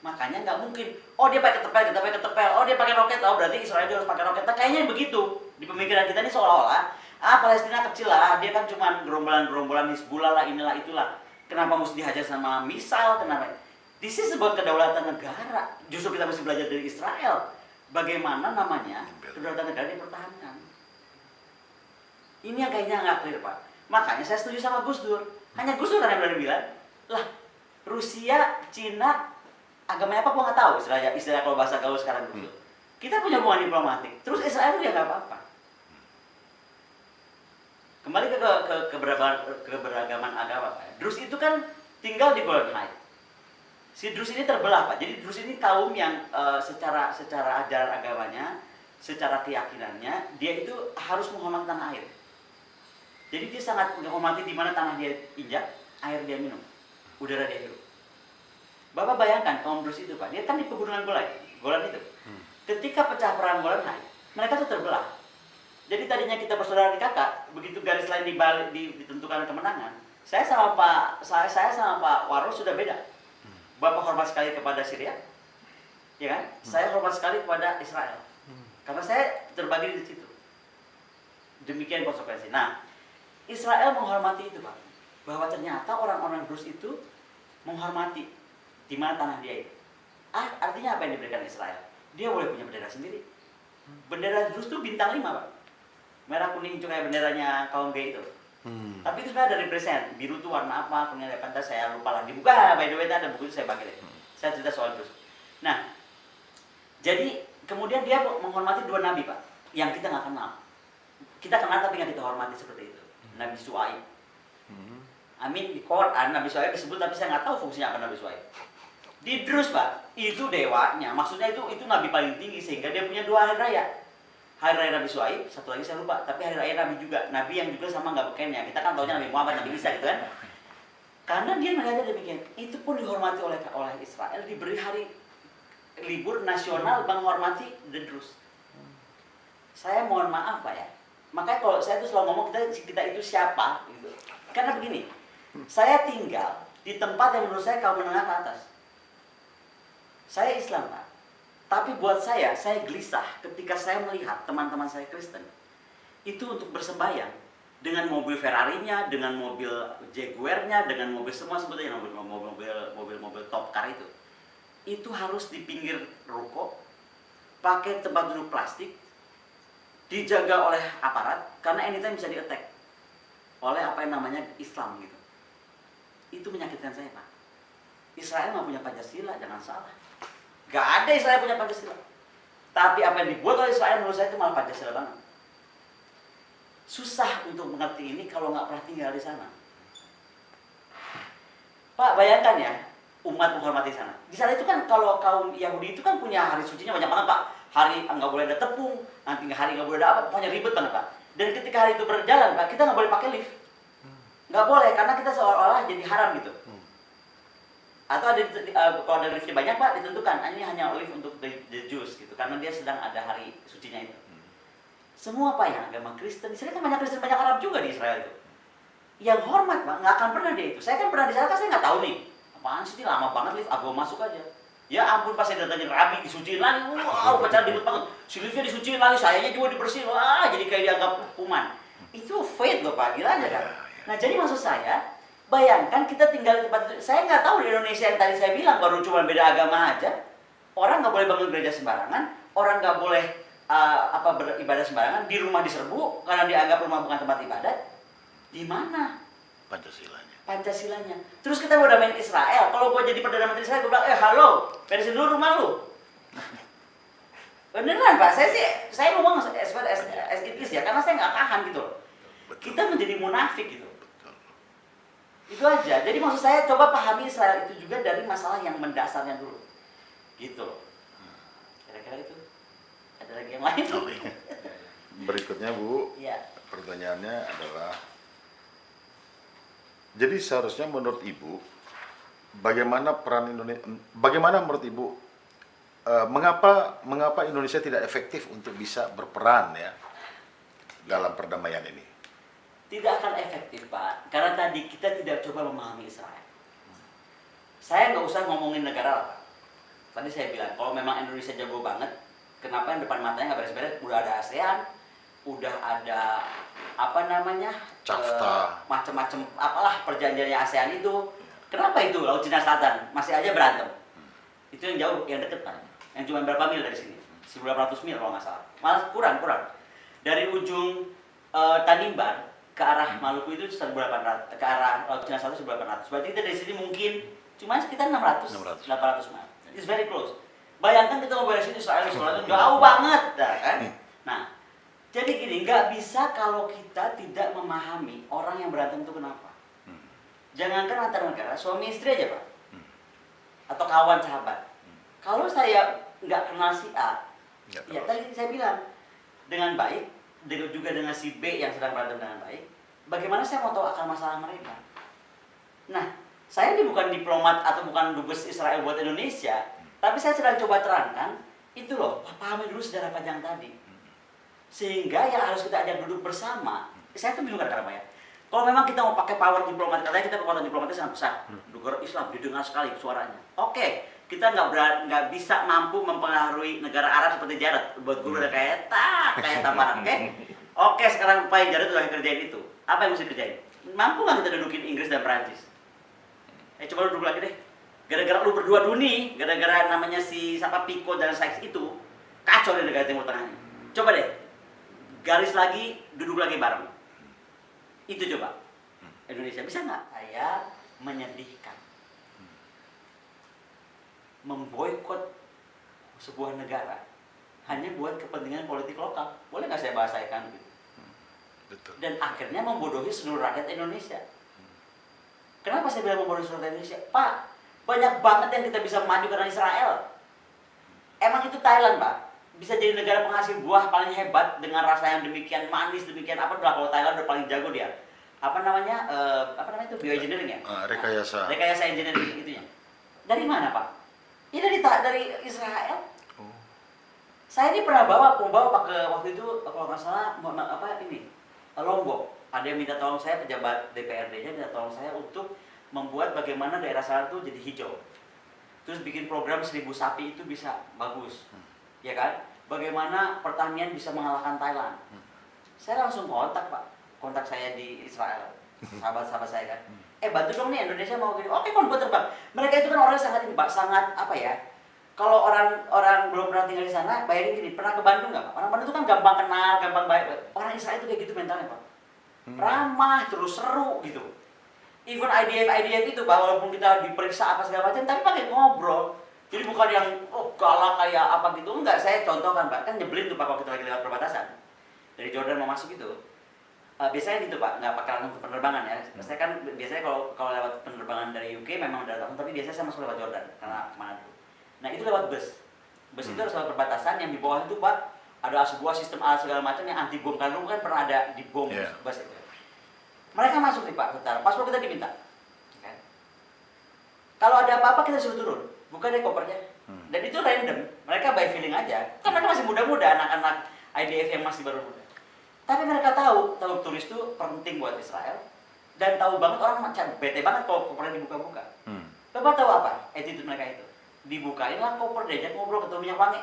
makanya nggak mungkin. Oh dia pakai ketepel. Oh dia pakai roket. Oh berarti Israel juga harus pakai roket. Nah, kayaknya begitu di pemikiran kita ini seolah-olah Palestina kecil lah. Dia kan cuma gerombolan Hizbullah lah, inilah itulah. Kenapa mesti dihajar sama misal? Kenapa? This is about kedaulatan negara. Justru kita mesti belajar dari Israel. Bagaimana namanya kedaulatan negara dipertahankan. Ini yang kayaknya nggak clear Pak. Makanya saya setuju sama Gus Dur. Hanya Gus Dur kan yang berani bilang, lah Rusia, Cina, agamanya apa gua nggak tahu. Istilah kalau bahasa gaul sekarang gitu. Kita punya hubungan diplomatik. Terus Israel dia nggak apa-apa. Kembali ke keberagaman agama Pak. Druze itu kan tinggal di Golan Heights. Si Druze ini terbelah Pak. Jadi Druze ini kaum yang secara ajaran agamanya, secara keyakinannya, dia itu harus menghormati tanah air. Jadi dia sangat menghormati di mana tanah dia injak, air dia minum, udara dia hirup. Bapak bayangkan kaum Druze itu Pak, dia kan di pegunungan Golan itu. Ketika pecah perang Golan Heights, mereka tuh terbelah. Jadi tadinya kita bersaudara di kakak, begitu garis lain ditentukan kemenangan, saya sama Pak Waro sudah beda. Bapak hormat sekali kepada Syria, ya kan? Saya hormat sekali kepada Israel, karena saya terbagi di situ. Demikian konsekuensi. Nah, Israel menghormati itu Pak, bahwa ternyata orang-orang Druze itu menghormati di mana tanah dia itu. Artinya apa yang diberikan Israel? Dia boleh punya bendera sendiri. Bendera Druze itu bintang 5 Pak, merah kuning hijau kayak benderanya kaum B itu. Tapi itu sebenarnya ada represent. Biru itu warna apa, kuning ada pantas, saya lupa lagi. Bukan, by the way ada buku itu saya bagi deh. Saya cerita soal Druze. Nah, jadi kemudian dia menghormati 2 nabi Pak, yang kita nggak kenal. Kita kenal tapi nggak kita hormati seperti itu. Nabi Syuaib. Amin di Quran Nabi Syuaib disebut tapi saya nggak tahu fungsinya apa Nabi Syuaib. Di Druze Pak, itu dewanya. Maksudnya itu nabi paling tinggi sehingga dia punya 2 hari raya. Hari raya Nabi Syuaib, satu lagi saya lupa, tapi hari raya Nabi juga. Nabi yang juga sama nggak bekennya. Kita kan taunya Nabi Muhammad, Nabi Isa gitu kan. Karena dia melihatnya demikian. Itu pun dihormati oleh Israel, diberi hari libur nasional menghormati the Druze. Saya mohon maaf Pak ya. Makanya kalau saya tuh selalu ngomong kita itu siapa gitu. Karena begini, saya tinggal di tempat yang menurut saya kaum menengah ke atas. Saya Islam Pak. Tapi buat saya gelisah ketika saya melihat teman-teman saya Kristen itu untuk bersembahyang dengan mobil Ferrari-nya, dengan mobil Jaguar-nya, dengan mobil semua sebetulnya mobil top car itu harus di pinggir ruko, pakai tempat duduk plastik, dijaga oleh aparat karena anytime bisa di-attack oleh apa yang namanya Islam gitu. Itu menyakitkan saya Pak. Israel nggak punya Pancasila, jangan salah. Gak ada Israel punya Pancasila. Tapi apa yang dibuat oleh Israel menurut saya itu malah Pancasila banget. Susah untuk mengerti ini kalau nggak pernah tinggal di sana. Pak bayangkan ya, umat menghormati sana. Di sana itu kan kalau kaum Yahudi itu kan punya hari sucinya banyak banget Pak. Hari nggak boleh ada tepung, nanti hari nggak boleh ada apa, pokoknya ribet banget Pak. Dan ketika hari itu berjalan Pak, kita nggak boleh pakai lift. Nggak boleh, karena kita seolah-olah jadi haram gitu. Atau ada kalau ada liftnya banyak Pak, ditentukan ini hanya lift untuk the Jews gitu, karena dia sedang ada hari sucinya itu. Semua Pak yang agama Kristen, di sana kan banyak Kristen, banyak Arab juga di Israel itu. Yang hormat Pak, nggak akan pernah dia itu. Saya kan pernah di sana, kan saya nggak tahu nih. Apaan sih ini lama banget lift, aku masuk aja. Ya ampun pas saya datangin rabi, disuciin lagi, wow, pacar ribet banget. Si liftnya disuciin lagi, sayanya juga dibersihin, wah jadi kayak dianggap kuman. Itu faith loh Pak, gila aja kan. Nah jadi maksud saya, bayangkan kita tinggal di tempat itu. Saya nggak tahu di Indonesia yang tadi saya bilang, baru cuma beda agama aja. Orang nggak boleh bangun gereja sembarangan, orang nggak boleh beribadah sembarangan, di rumah diserbu, karena dianggap rumah bukan tempat ibadat. Di mana Pancasilanya? Terus kita mau damaiin Israel. Kalau gue jadi Perdana Menteri Israel, gue bilang, halo, beresin dulu rumah lu. Beneran Pak, saya ngomong as it is ya, karena saya nggak tahan gitu loh. Kita menjadi munafik gitu. Itu aja. Jadi maksud saya coba pahami Israel itu juga dari masalah yang mendasarnya dulu. Gitu loh. Kira-kira itu. Ada lagi yang lain? Berikutnya Bu, Iya. pertanyaannya adalah, jadi seharusnya menurut Ibu, bagaimana menurut Ibu, mengapa Indonesia tidak efektif untuk bisa berperan ya dalam perdamaian ini? Tidak akan efektif Pak, karena tadi kita tidak coba memahami Israel. Saya nggak usah ngomongin negara lah Pak. Tadi saya bilang, kalau memang Indonesia jago banget, kenapa yang depan matanya nggak beres-beres? Udah ada ASEAN, udah ada CAFTA, macam-macam apalah perjanjiannya ASEAN itu. Kenapa itu Laut Cina Selatan masih aja berantem? Itu yang jauh, yang deket Pak, yang cuma berapa mil dari sini, 1.800 mil kalau nggak salah, malah kurang. Dari ujung Tanimbar ke arah Maluku itu 1.800, ke arah Laut Cina Selatan 1.800. Berarti kita dari sini mungkin cuma sekitar 800 mil. It's very close. Bayangkan kita mau beresin Israel itu jauh banget, kan? Nah, jadi gini, nggak bisa kalau kita tidak memahami orang yang berantem itu kenapa. Jangankan antar negara, suami istri aja Pak, atau kawan sahabat. Kalau saya nggak kenal si A, ya tadi saya bilang dengan baik, juga dengan si B yang sedang berantem dengan baik, bagaimana saya mau tahu akar masalah mereka? Nah, saya ini bukan diplomat atau bukan dubes Israel buat Indonesia, tapi saya sedang coba terangkan, itu loh, pahami dulu sejarah panjang tadi. Sehingga yang harus kita ajak duduk bersama, saya tuh bingung kadang-kadang Pak ya. Kalau memang kita mau pakai power diplomat, katanya kita kekuatan diplomatnya sangat besar. Negara Islam didengar sekali suaranya. Oke, kita nggak bisa mampu mempengaruhi negara Arab seperti Jarod. Buat gue udah kayak tamparan, oke? Oke, sekarang upaya Jarod udah kerjain itu. Apa yang mesti kerjain? Mampu nggak kita dudukin Inggris dan Perancis? Coba lu duduk lagi deh. Gara-gara lu berdua duni, gara-gara namanya si siapa Pico dan Sykes itu, kacau di negara Timur Tengah. Coba deh, garis lagi, duduk lagi bareng. Itu coba. Indonesia bisa nggak? Saya menyedihkan. Memboikot sebuah negara hanya buat kepentingan politik lokal. Boleh nggak saya bahasakan gitu? Betul. Dan akhirnya membodohi seluruh rakyat Indonesia. Kenapa saya bilang membodohi seluruh rakyat Indonesia? Pak, banyak banget yang kita bisa maju karena Israel. Emang itu Thailand Pak, bisa jadi negara penghasil buah paling hebat dengan rasa yang demikian manis, demikian apa udah, kalau Thailand udah paling jago dia. Apa namanya itu bioengineering ya? Rekayasa engineering itunya. Dari mana Pak? Ya dari Israel. Saya ini pernah membawa ke waktu itu kalau nggak salah Lombok. Ada yang minta tolong saya, pejabat DPRD-nya minta tolong saya untuk membuat bagaimana daerah sana itu jadi hijau. Terus bikin program 1.000 sapi itu bisa bagus. Ya kan? Bagaimana pertanian bisa mengalahkan Thailand. Saya langsung kontak saya di Israel, sahabat-sahabat saya kan. Bantu dong nih, Indonesia mau gini. Oke, gue terbang. Mereka itu kan orang sangat apa ya? Kalau orang belum pernah tinggal di sana, bayangin gini, pernah ke Bandung nggak Pak? Orang Bandung itu kan gampang kenal, gampang baik. Orang Israel itu kayak gitu mentalnya Pak. Ramah, terus seru gitu. Even IDF itu Pak, walaupun kita diperiksa apa segala macam, tapi pakai ngobrol. Jadi bukan yang galak kayak apa gitu, enggak. Saya contohkan Pak, kan nyebelin tuh Pak kalau kita lagi lewat perbatasan dari Jordan mau masuk itu. Biasanya gitu Pak, nggak pakai langsung penerbangan ya. Saya kan biasanya kalau lewat penerbangan dari UK memang udah langsung, tapi biasanya saya masuk lewat Jordan karena kemana dulu. Nah itu lewat bus. Bus itu harus lewat perbatasan yang di bawah itu Pak ada sebuah sistem alat segala macam yang anti bom. Kan dulu kan pernah ada di bom bus itu. Mereka masuk nih Pak, sebentar. Paspor kita diminta. Okay. Kalau ada apa-apa kita suruh turun, buka deh kopernya. Dan itu random. Mereka by feeling aja. Kan mereka masih muda-muda, anak-anak IDF yang masih baru muda. Tapi mereka tahu turis itu penting buat Israel dan tahu banget orang macam bete banget kalau kopernya dibuka-buka. Bapak tahu apa attitude mereka itu? Dibukain lah koper, diajak ngobrol, ketemu minyak wangi.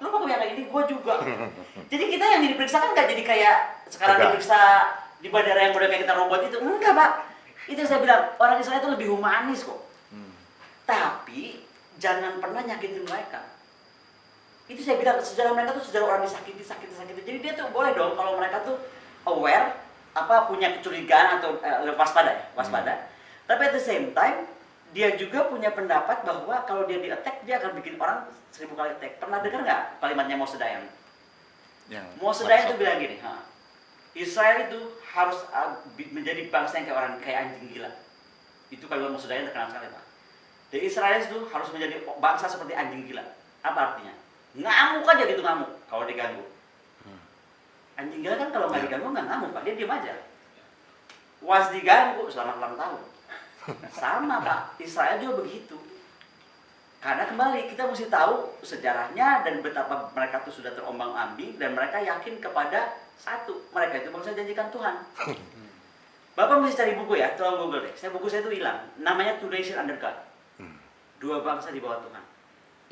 Lu pakai minyak kayak gini, gue juga. Jadi kita yang diperiksa kan nggak jadi kayak sekarang diperiksa di bandara yang udah kayak kita robot itu. Enggak Pak. Itu saya bilang orang Israel itu lebih humanis kok. Tapi jangan pernah nyakitin mereka. Itu saya bilang sejarah mereka tuh sejarah orang disakiti. Jadi dia tuh boleh dong kalau mereka tuh aware, punya kecurigaan atau waspada. Tapi at the same time dia juga punya pendapat bahwa kalau dia di-attack dia akan bikin orang 1000 kali attack. Pernah dengar nggak kalimatnya Moshe Dayan? Moshe Dayan tuh bilang gini, Israel itu harus menjadi bangsa yang kayak anjing gila. Itu kalimat Moshe Dayan terkenal sekali Pak. The Israelis itu harus menjadi bangsa seperti anjing gila. Apa artinya? Ngamuk aja gitu, ngamuk kalau diganggu. Anjing gila kan kalau nggak diganggu nggak ngamuk Pak, dia diam aja. Was diganggu selamat ulang tahun. Sama Pak, Israel juga begitu. Karena kembali kita mesti tahu sejarahnya dan betapa mereka tuh sudah terombang-ambing dan mereka yakin kepada satu, mereka itu bangsa janjikan Tuhan. Bapak mesti cari buku ya, tolong Google deh. Buku saya tuh hilang, namanya Two Nations Under God. Dua bangsa di bawah Tuhan.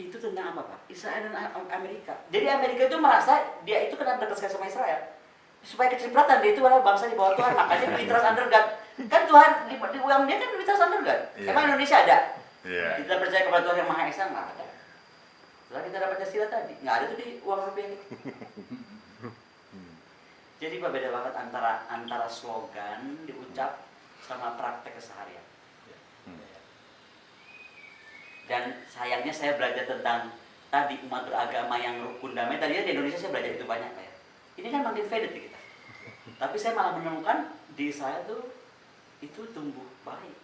Itu tentang apa Pak? Israel dan Amerika. Jadi Amerika itu merasa dia itu kena dekat sekali sama Israel. Supaya kecipratan dia itu adalah bangsa di bawah Tuhan, makanya we trust under God. Kan Tuhan di uang dia kan we trust under God. Emang Indonesia ada? Kita percaya kepada Tuhan yang Maha Esa nggak ada. Setelah kita dapat Pancasila tadi nggak ada tuh di uang rupiah ini. Jadi Pak beda banget antara slogan diucap sama praktek keseharian. Dan sayangnya saya belajar tentang tadi umat beragama yang rukun damai. Tadinya di Indonesia saya belajar itu banyak Pak ya. Ini kan makin faded kita. Tapi saya malah menemukan di saya tuh itu tumbuh baik.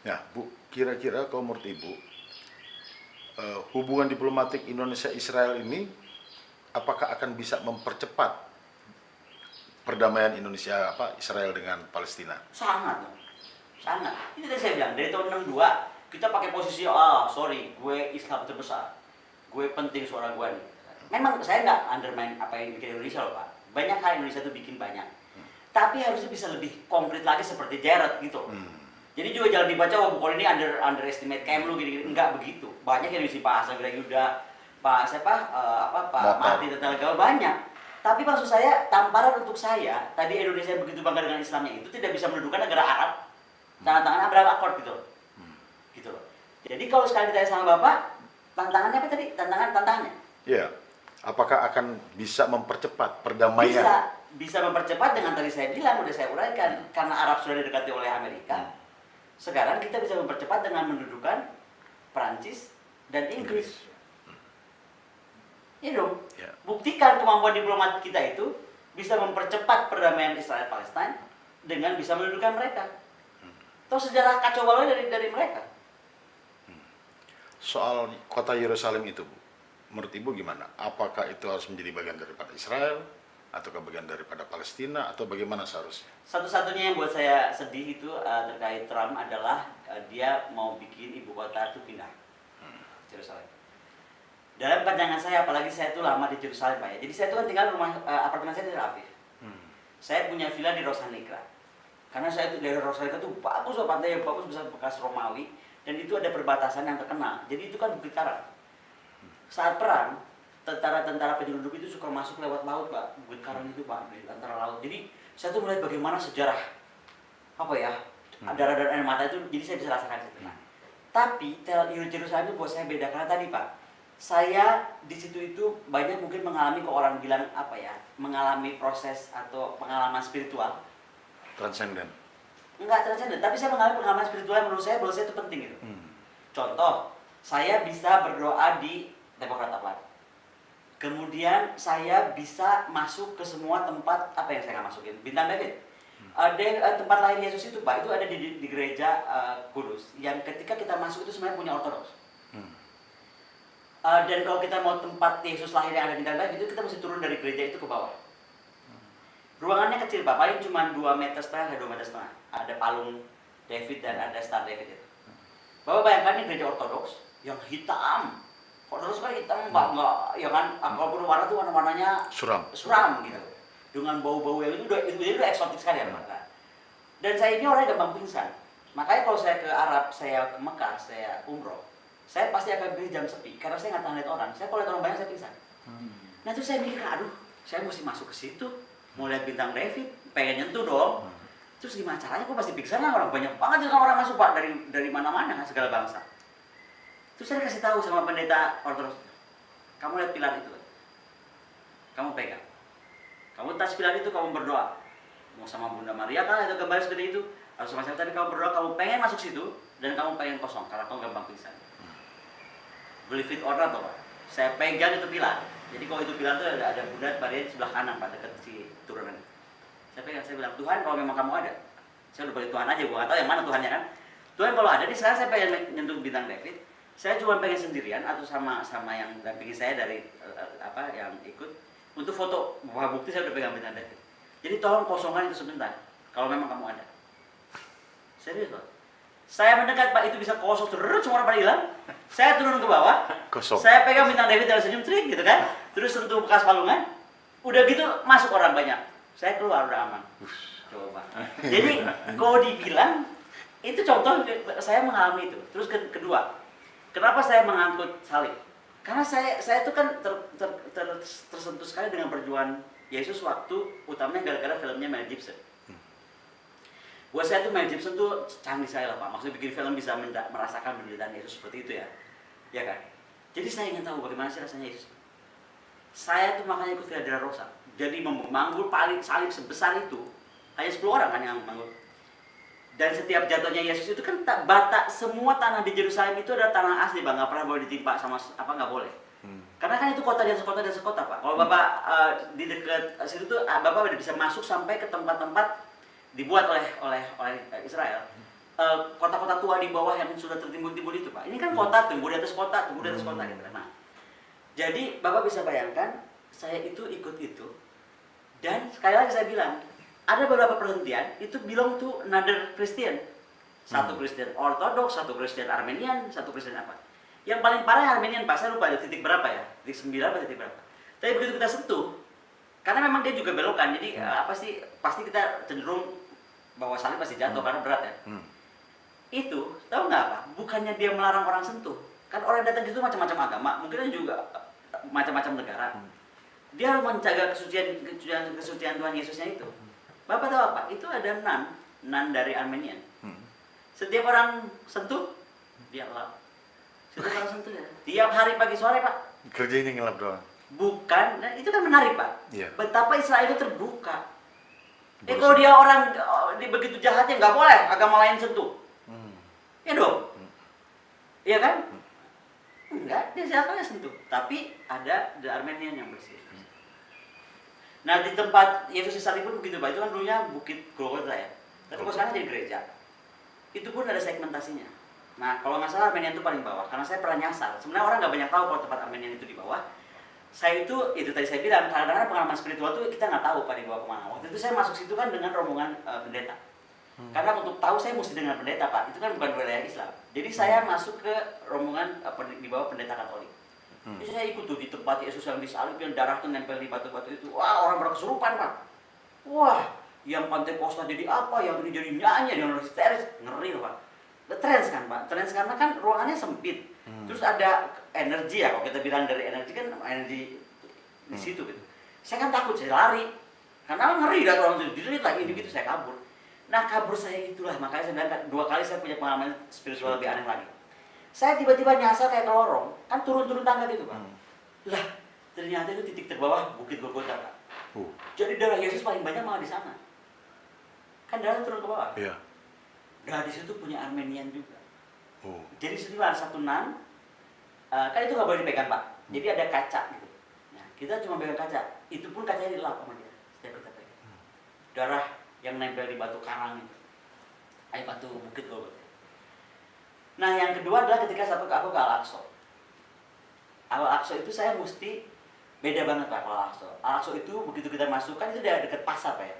Ya Bu, kira-kira kalau menurut Ibu hubungan diplomatik Indonesia-Israel ini apakah akan bisa mempercepat perdamaian Israel dengan Palestina? Sangat. Ini tadi saya bilang, dari tahun 62 kita pakai posisi, gue Islam terbesar, gue penting suara gue nih. Memang saya nggak undermine apa yang bikin Indonesia loh Pak. Banyak hal Indonesia tuh bikin banyak. Tapi harusnya bisa lebih konkret lagi seperti Jared gitu. Jadi juga jangan dibaca, bukan ini underestimate Kemlu gini-gini. Enggak begitu. Banyak yang diisi Pak Asal Yuda, Pak Marti Tetelgawa, banyak. Tapi maksud saya, tamparan untuk saya, tadi Indonesia begitu bangga dengan Islamnya itu tidak bisa mendudukan negara Arab tangan-tangan Abraham Accord gitu loh. Gitu loh. Jadi kalau sekali ditanya sama Bapak, tantangannya apa tadi? Tantangannya? Iya. Apakah akan bisa mempercepat perdamaian? Bisa mempercepat dengan tadi saya bilang, udah saya uraikan. Karena Arab sudah didekati oleh Amerika. Sekarang kita bisa mempercepat dengan mendudukan Prancis dan Inggris. Iya dong. Buktikan kemampuan diplomat kita itu bisa mempercepat perdamaian Israel-Palestina dengan bisa mendudukan mereka. Atau sejarah kacau balau dari mereka. Soal kota Yerusalem itu, Bu, menurut Ibu gimana? Apakah itu harus menjadi bagian daripada Israel, ataukah bagian daripada Palestina, atau bagaimana seharusnya? Satu-satunya yang buat saya sedih itu terkait Trump adalah dia mau bikin ibu kota itu pindah Yerusalem. Dalam pandangan saya, apalagi saya itu lama di Yerusalem Pak ya. Jadi saya itu kan tinggal rumah apartemen saya di Tel Aviv. Saya punya villa di Rosh Hanikra. Karena saya itu dari Rosh Hanikra itu bagus loh, pantai yang bagus, bisa bekas Romawi, dan itu ada perbatasan yang terkenal. Jadi itu kan bukit karang. Saat perang, tentara-tentara penyelundup itu suka masuk lewat laut Pak, bukit karang itu Pak, di antara laut. Jadi saya tuh melihat bagaimana sejarah darah-darah air mata itu, jadi saya bisa rasakan itu. Nah, tapi Yerusalem itu buat saya beda karena tadi Pak, saya di situ itu banyak mungkin mengalami, kok orang bilang mengalami proses atau pengalaman spiritual. Transenden. Enggak transenden, tapi saya mengalami pengalaman spiritual yang menurut saya itu penting gitu. Contoh, saya bisa berdoa di tembok ratapan. Kemudian saya bisa masuk ke semua tempat, apa yang saya nggak masukin? Bintang David. Tempat lahir Yesus itu Pak, itu ada di gereja Kudus. Yang ketika kita masuk itu sebenarnya punya Ortodoks. Dan kalau kita mau tempat Yesus lahir yang ada bintang David itu kita mesti turun dari gereja itu ke bawah. Ruangannya kecil Pak, paling cuma 2,5 meter, 2,5 meter. Ada palung David dan ada star David itu. Bapak bayangkan ini gereja Ortodoks yang hitam. Ortodoks kan hitam Pak, nggak, ya kan? Kalau berwarna tuh warna-warnanya suram gitu. Dengan bau-bau yang itu udah eksotik sekali ya Pak. Dan saya ini orangnya gampang pingsan. Makanya kalau saya ke Arab, saya ke Mekah, saya umroh, saya pasti akan beli jam sepi karena saya nggak tahan lihat orang. Saya kalau lihat orang banyak saya pingsan. Nah terus saya mikir, aduh, saya mesti masuk ke situ, mau lihat bintang David, pengen nyentuh dong. Terus gimana caranya? Kok pasti pingsan lah, orang banyak banget orang masuk Pak dari mana-mana kan, segala bangsa. Terus saya kasih tahu sama pendeta Ortodoks, kamu lihat pilar itu, kamu pegang. Kamu tas pilar itu, kamu berdoa. Mau sama Bunda Maria kan, itu gambar seperti itu. Atau sama saya tadi kamu berdoa, kamu pengen masuk situ, dan kamu pengen kosong, karena kamu gampang pingsan. Believe it or not, Pak. Saya pegang itu pilar. Jadi kalau itu pilar itu ada Bunda Maria di sebelah kanan, Pak, dekat si turunan. Saya pegang, saya bilang, Tuhan kalau memang kamu ada. Saya udah bagi Tuhan aja, gue gak tahu yang mana Tuhannya kan. Tuhan kalau ada, sekarang saya pengen nyentuh bintang David. Saya cuma pengen sendirian, atau sama yang dampingi saya dari yang ikut. Untuk foto, bahwa bukti saya udah pegang bintang David. Jadi tolong kosongkan itu sebentar, kalau memang kamu ada. Serius Pak. Saya mendekat Pak, itu bisa kosong terus, semua orang pada hilang. Saya turun ke bawah, Kosong. saya pegang bintang David dan senyum trik gitu kan. Terus sentuh bekas palungan, udah gitu masuk orang banyak. Saya keluar udah aman. Coba. Jadi kalau dibilang, itu contoh saya mengalami itu. Terus kedua, kenapa saya mengangkut salib? Karena saya itu kan tersentuh sekali dengan perjuangan Yesus waktu utamanya gara-gara filmnya Mel Gibson. Buat saya tuh Mel Gibson tuh canggih saya lah Pak. Maksudnya bikin film bisa merasakan penderitaan Yesus seperti itu ya. Ya kan? Jadi saya ingin tahu bagaimana sih rasanya Yesus. Saya tuh makanya ikut Via Dolorosa. Jadi memanggul salib sebesar itu. Hanya 10 orang kan yang memanggul. Dan setiap jatuhnya Yesus itu kan semua tanah di Yerusalem itu adalah tanah asli Bang, nggak pernah boleh ditimpa sama nggak boleh. Karena kan itu kota dan sekota Pak. Kalau Bapak di dekat situ tuh Bapak udah bisa masuk sampai ke tempat-tempat dibuat oleh Israel. Kota-kota tua di bawah yang sudah tertimbun-timbun itu Pak. Ini kan kota tumbuh di atas kota gitu. Nah, jadi Bapak bisa bayangkan saya itu ikut itu, dan sekali lagi saya bilang, ada beberapa perhentian itu belong to another Christian. Satu Kristen Ortodoks, satu Kristen Armenian, satu Kristen apa. Yang paling parah Armenian Pak, saya lupa ada titik berapa ya, titik 9 atau titik berapa. Tapi begitu kita sentuh, karena memang dia juga belokan, jadi pasti kita cenderung bahwa salib pasti jatuh karena berat ya. Itu, tahu nggak apa? Bukannya dia melarang orang sentuh. Kan orang datang itu macam-macam agama, mungkin juga macam-macam negara. Dia harus menjaga kesucian Tuhan Yesusnya itu. Bapak tahu apa? Itu ada nan dari Armenian. Setiap orang sentuh, dia lap. Setiap orang sentuh ya. Tiap hari pagi sore Pak. Kerja ini ngelap doang. Bukan, nah, itu kan menarik Pak. Iya. Betapa Israel itu terbuka. Kalau dia orang begitu jahatnya nggak boleh agama lain sentuh. Ya dong. Iya kan? Enggak, dia silakan sentuh. Tapi ada the Armenian yang bersih. Nah di tempat Yesus disalib begitu Pak, itu kan dulunya Bukit Golgota ya. Tapi kalau sekarang jadi gereja, itu pun ada segmentasinya. Nah kalau nggak salah Armenian itu paling bawah, karena saya pernah nyasar. Sebenarnya orang nggak banyak tahu kalau tempat Armenian itu di bawah. Saya itu tadi saya bilang, kadang-kadang pengalaman spiritual itu kita nggak tahu Pak dibawa kemana. Waktu itu saya masuk situ kan dengan rombongan pendeta. Karena untuk tahu saya mesti dengan pendeta Pak, itu kan bukan wilayah Islam. Jadi saya masuk ke rombongan di bawah pendeta Katolik. Jadi saya ikut tuh di tempat Yesus yang disalib, yang darah tuh nempel di batu-batu itu. Wah orang berkesurupan Pak. Wah yang Pantekosta jadi apa, yang ini jadi nyanyi, yang histeris, ngeri loh Pak. Trans kan Pak, trans karena kan ruangannya sempit. Terus ada energi ya, kalau kita bilang dari energi kan energi di situ gitu. Saya kan takut, saya lari. Karena ngeri kan orang itu, jadi lagi gitu saya kabur. Nah kabur saya itulah, makanya saya bilang 2 kali saya punya pengalaman spiritual lebih aneh lagi. Saya tiba-tiba nyasar kayak ke lorong, kan turun-turun tangga gitu Pak. Lah, ternyata itu titik terbawah Bukit Golgota Pak. Jadi darah Yesus paling banyak malah di sana. Kan darah turun ke bawah. Iya. Nah di situ punya Armenian juga. Jadi situ ada satu nan, kan itu nggak boleh dipegang Pak. Jadi ada kaca gitu. Nah Kita cuma pegang kaca, itu pun kacanya dilap sama dia setiap kita pegang. Darah yang nempel di batu karang itu, batu bukit Golgota. Nah yang kedua adalah ketika aku ke Al-Aqsa. Al-Aqsa itu saya mesti beda banget Pak kalau Al-Aqsa. Al-Aqsa itu begitu kita masuk, kan itu udah deket pasar Pak ya.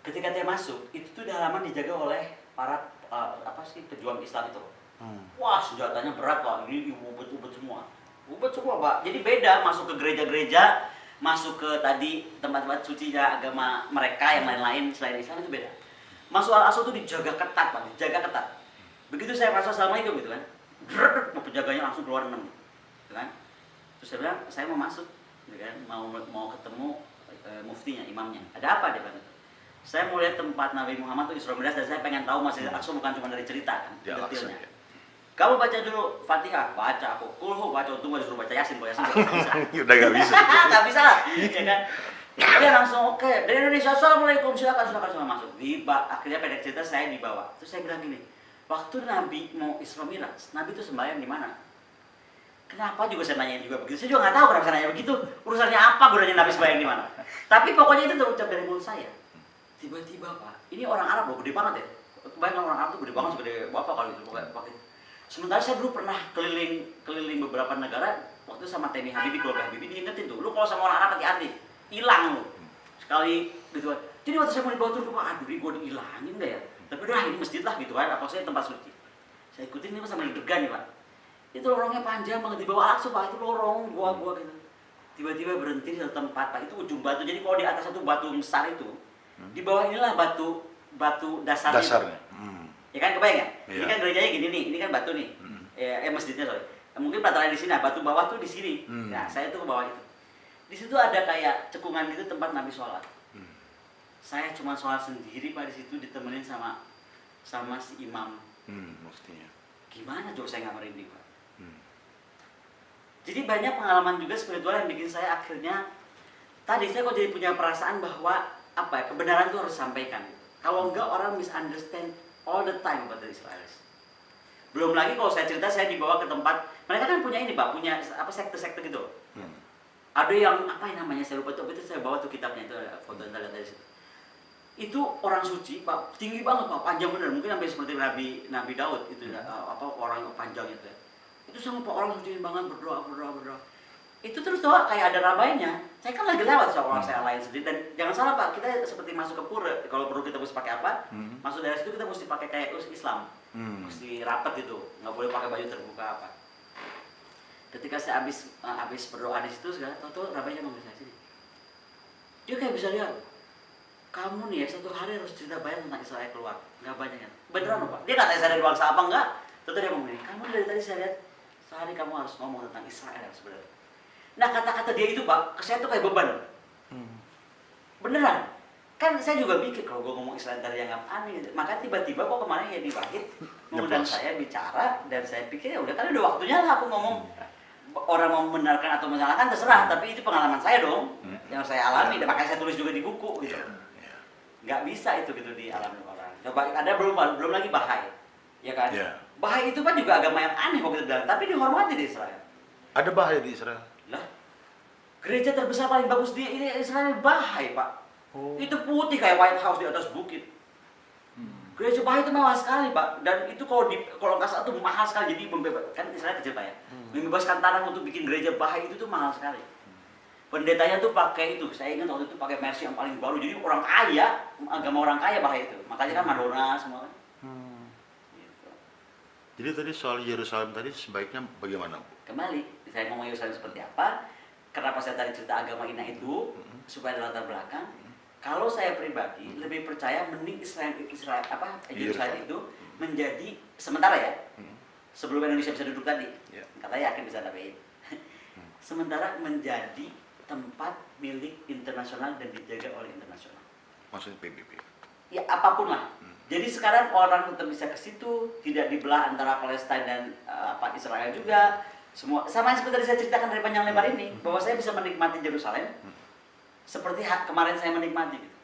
Ketika dia masuk, itu tuh halaman dijaga oleh para pejuang Islam itu. Wah senjatanya berat Pak, ini ubet-ubet semua. Ubet semua Pak, jadi beda masuk ke gereja-gereja, masuk ke tadi tempat-tempat sucinya agama mereka yang lain-lain selain Islam itu beda. Masuk Al-Aqsa itu dijaga ketat Pak, dijaga ketat. Begitu saya masuk Assalamualaikum gitu kan, penjaganya langsung keluar 6 gitu kan. Terus saya bilang, saya mau masuk gitu kan, mau ketemu muftinya, imamnya. Ada apa dia bilang? Saya mau lihat tempat Nabi Muhammad itu Isra Mi'raj dan saya pengen tahu Masjid Al-Aqsa bukan cuma dari cerita kan, detailnya. Kamu baca dulu Fatihah, baca aku. Kulhu baca, tunggu disuruh baca Yasin, Yasin bisa. Udah gak bisa. Gak bisa lah, ya kan? Dia langsung oke. Dari Indonesia, Assalamualaikum, silakan masuk. Akhirnya pendek cerita saya dibawa. Terus saya bilang gini, waktu Nabi mau Isra Mi'raj, Nabi itu sembahyang di mana? Kenapa juga saya nanyain juga begitu? Saya juga nggak tahu kenapa saya nanya begitu. Urusannya apa gunanya Nabi sembahyang di mana? Tapi pokoknya itu terucap dari mulut saya. Tiba-tiba Pak, ini orang Arab loh, gede banget ya. Kebayang orang Arab tuh gede banget, segede bapak kalau itu pakai. Sementara saya dulu pernah keliling beberapa negara waktu sama Temi Habibie, keluarga Habibie diingetin tuh, lu kalau sama orang Arab hati-hati, hilang lu. Sekali gitu kan. Jadi waktu saya mau dibawa turun ke Pak, aduh gue dihilangin nggak ya? Tapi udah ini masjid lah gitu kan, apa saya tempat suci. Saya ikutin ini sambil deg-degan nih Pak. Itu lorongnya panjang banget, di bawah Al-Aqsa Pak, itu lorong gua gitu. Tiba-tiba berhenti di satu tempat Pak, itu ujung batu. Jadi kalau di atas satu batu besar itu, di bawah inilah batu dasarnya. Ya kan kebayang ya? Iya. Ini kan gerejanya gini nih, ini kan batu nih. Masjidnya sorry. Mungkin pelataran di sini, batu bawah tuh di sini. Nah, saya tuh ke bawah itu. Di situ ada kayak cekungan gitu tempat Nabi sholat. Saya cuma sholat sendiri Pak di situ ditemenin sama si imam. Mestinya. Gimana coba saya nggak merinding Pak? Jadi banyak pengalaman juga spiritual yang bikin saya akhirnya tadi saya kok jadi punya perasaan bahwa kebenaran itu harus disampaikan. Kalau enggak orang misunderstand all the time about the Israelis. Belum lagi kalau saya cerita saya dibawa ke tempat mereka kan punya ini Pak, punya sekte-sekte gitu. Ada yang namanya saya lupa tuh, itu saya bawa tuh kitabnya itu ada foto dari situ. Itu orang suci Pak, tinggi banget Pak, panjang bener, mungkin sampai seperti Nabi Daud itu orang panjang itu ya. Itu sama Pak orang suci banget berdoa. Itu terus tuh kayak ada rabainya. Saya kan lagi lewat soal orang saya lain sendiri dan jangan salah Pak, kita seperti masuk ke pura, kalau perlu kita mesti pakai apa? Masuk dari situ kita mesti pakai kayak Islam. Mesti rapat gitu, nggak boleh pakai baju terbuka apa. Ketika saya habis berdoa di situ segala, tahu rabainya manggil saya sini. Dia kayak bisa lihat, kamu nih ya satu hari harus cerita banyak tentang Israel keluar, nggak banyak kan? Beneran Pak? Dia nggak tanya saya dari bangsa apa enggak? Tentu dia ngomong ini, kamu dari tadi saya lihat sehari kamu harus ngomong tentang Israel sebenarnya. Nah kata-kata dia itu Pak, ke saya tuh kayak beban. Beneran. Kan saya juga mikir kalau gue ngomong Israel tadi yang aneh, maka tiba-tiba kok kemarin ya Wahid mengundang saya bicara dan saya pikir ya udah kan udah waktunya lah aku ngomong. Orang mau membenarkan atau menyalahkan terserah, tapi itu pengalaman saya dong yang saya alami dan makanya saya tulis juga di buku gitu. Nggak bisa itu gitu dialami orang. Coba ada belum lagi Bahai, ya kan? Bahai itu kan juga agama yang aneh kalau kita bilang, tapi dihormati di Israel. Ada Bahai di Israel? Lah, gereja terbesar paling bagus di Israel Bahai Pak. Itu putih kayak White House di atas bukit. Gereja Bahai itu mewah sekali Pak, dan itu kalau nggak salah itu mahal sekali, jadi kan Israel kecil Pak ya, membebaskan tanah untuk bikin gereja Bahai itu tuh mahal sekali. Pendetanya tuh pakai itu, saya ingat waktu itu pakai Mercy yang paling baru, jadi orang kaya, agama orang kaya Bahai itu, makanya kan Madonna semua kan. Gitu. Jadi tadi soal Yerusalem tadi sebaiknya bagaimana Bu? Kembali, saya ngomong Yerusalem seperti apa, kenapa saya tadi cerita agama Ina itu, supaya ada latar belakang. Kalau saya pribadi lebih percaya mending Yerusalem itu menjadi sementara ya, sebelum Indonesia bisa duduk tadi, katanya yakin bisa dapetin. Sementara menjadi tempat milik internasional dan dijaga oleh internasional. Maksudnya PBB? Ya apapun lah. Jadi sekarang orang tetap bisa ke situ, tidak dibelah antara Palestina dan Israel juga. Semua sama seperti tadi saya ceritakan dari panjang lebar ini, bahwa saya bisa menikmati Yerusalem seperti kemarin saya menikmati gitu.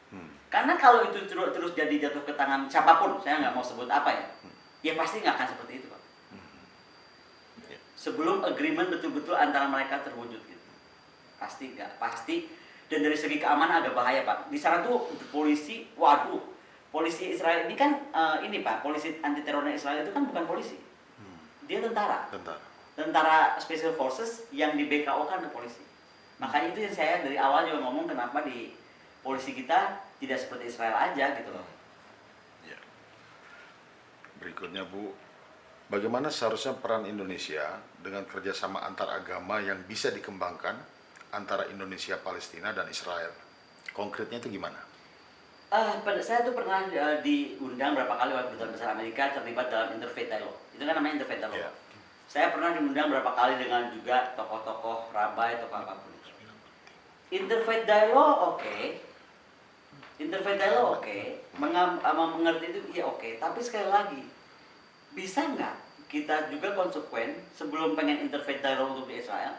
Karena kalau itu terus jadi jatuh ke tangan siapapun, saya nggak mau sebut apa ya, ya pasti nggak akan seperti itu Pak. Sebelum agreement betul-betul antara mereka terwujud gitu. Pasti enggak, pasti. Dan dari segi keamanan agak bahaya Pak. Di sana tuh polisi, waduh, polisi Israel ini kan ini Pak, polisi anti terornya Israel itu kan bukan polisi, dia tentara. Tentara Special Forces yang di BKO kan ke polisi. Makanya itu yang saya dari awal juga ngomong kenapa di polisi kita tidak seperti Israel aja gitu loh. Ya. Berikutnya Bu, bagaimana seharusnya peran Indonesia dengan kerjasama antar agama yang bisa dikembangkan antara Indonesia, Palestina, dan Israel? Konkretnya itu gimana? Saya tuh pernah diundang berapa kali oleh Kedutaan Besar Amerika terlibat dalam interfaith dialogue. Itu kan namanya interfaith dialogue. Yeah. Saya pernah diundang berapa kali dengan juga tokoh-tokoh rabai, tokoh apapun. Interfaith dialogue oke. Interfaith dialogue oke. Mengerti itu iya oke. Tapi sekali lagi, bisa nggak kita juga konsekuen sebelum pengen interfaith dialogue untuk di Israel?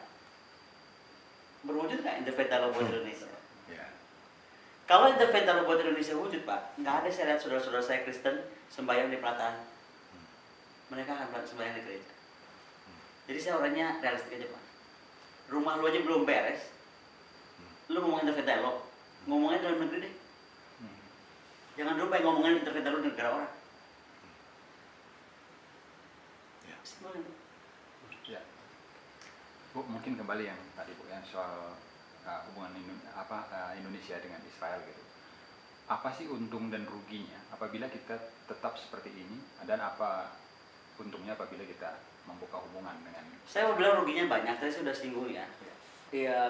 Berwujud nggak interfaith dialogue buat Indonesia? Yeah. Kalau interfaith dialogue buat Indonesia wujud Pak, nggak ada saya lihat saudara-saudara saya Kristen sembahyang di pelataran. Mereka akan sembahyang di gereja. Jadi saya orangnya realistik aja Pak. Rumah lu aja belum beres, lu ngomongin interfaith dialogue, ngomongin dalam negeri deh. Jangan dulu pengen ngomongin interfaith dialogue di negara orang. Ya. Ya. Bu, mungkin kembali yang tadi Bu, yang soal hubungan Indonesia dengan Israel gitu. Apa sih untung dan ruginya apabila kita tetap seperti ini, dan apa untungnya apabila kita membuka hubungan dengan? Saya mau bilang ruginya banyak, tadi sudah singgung ya.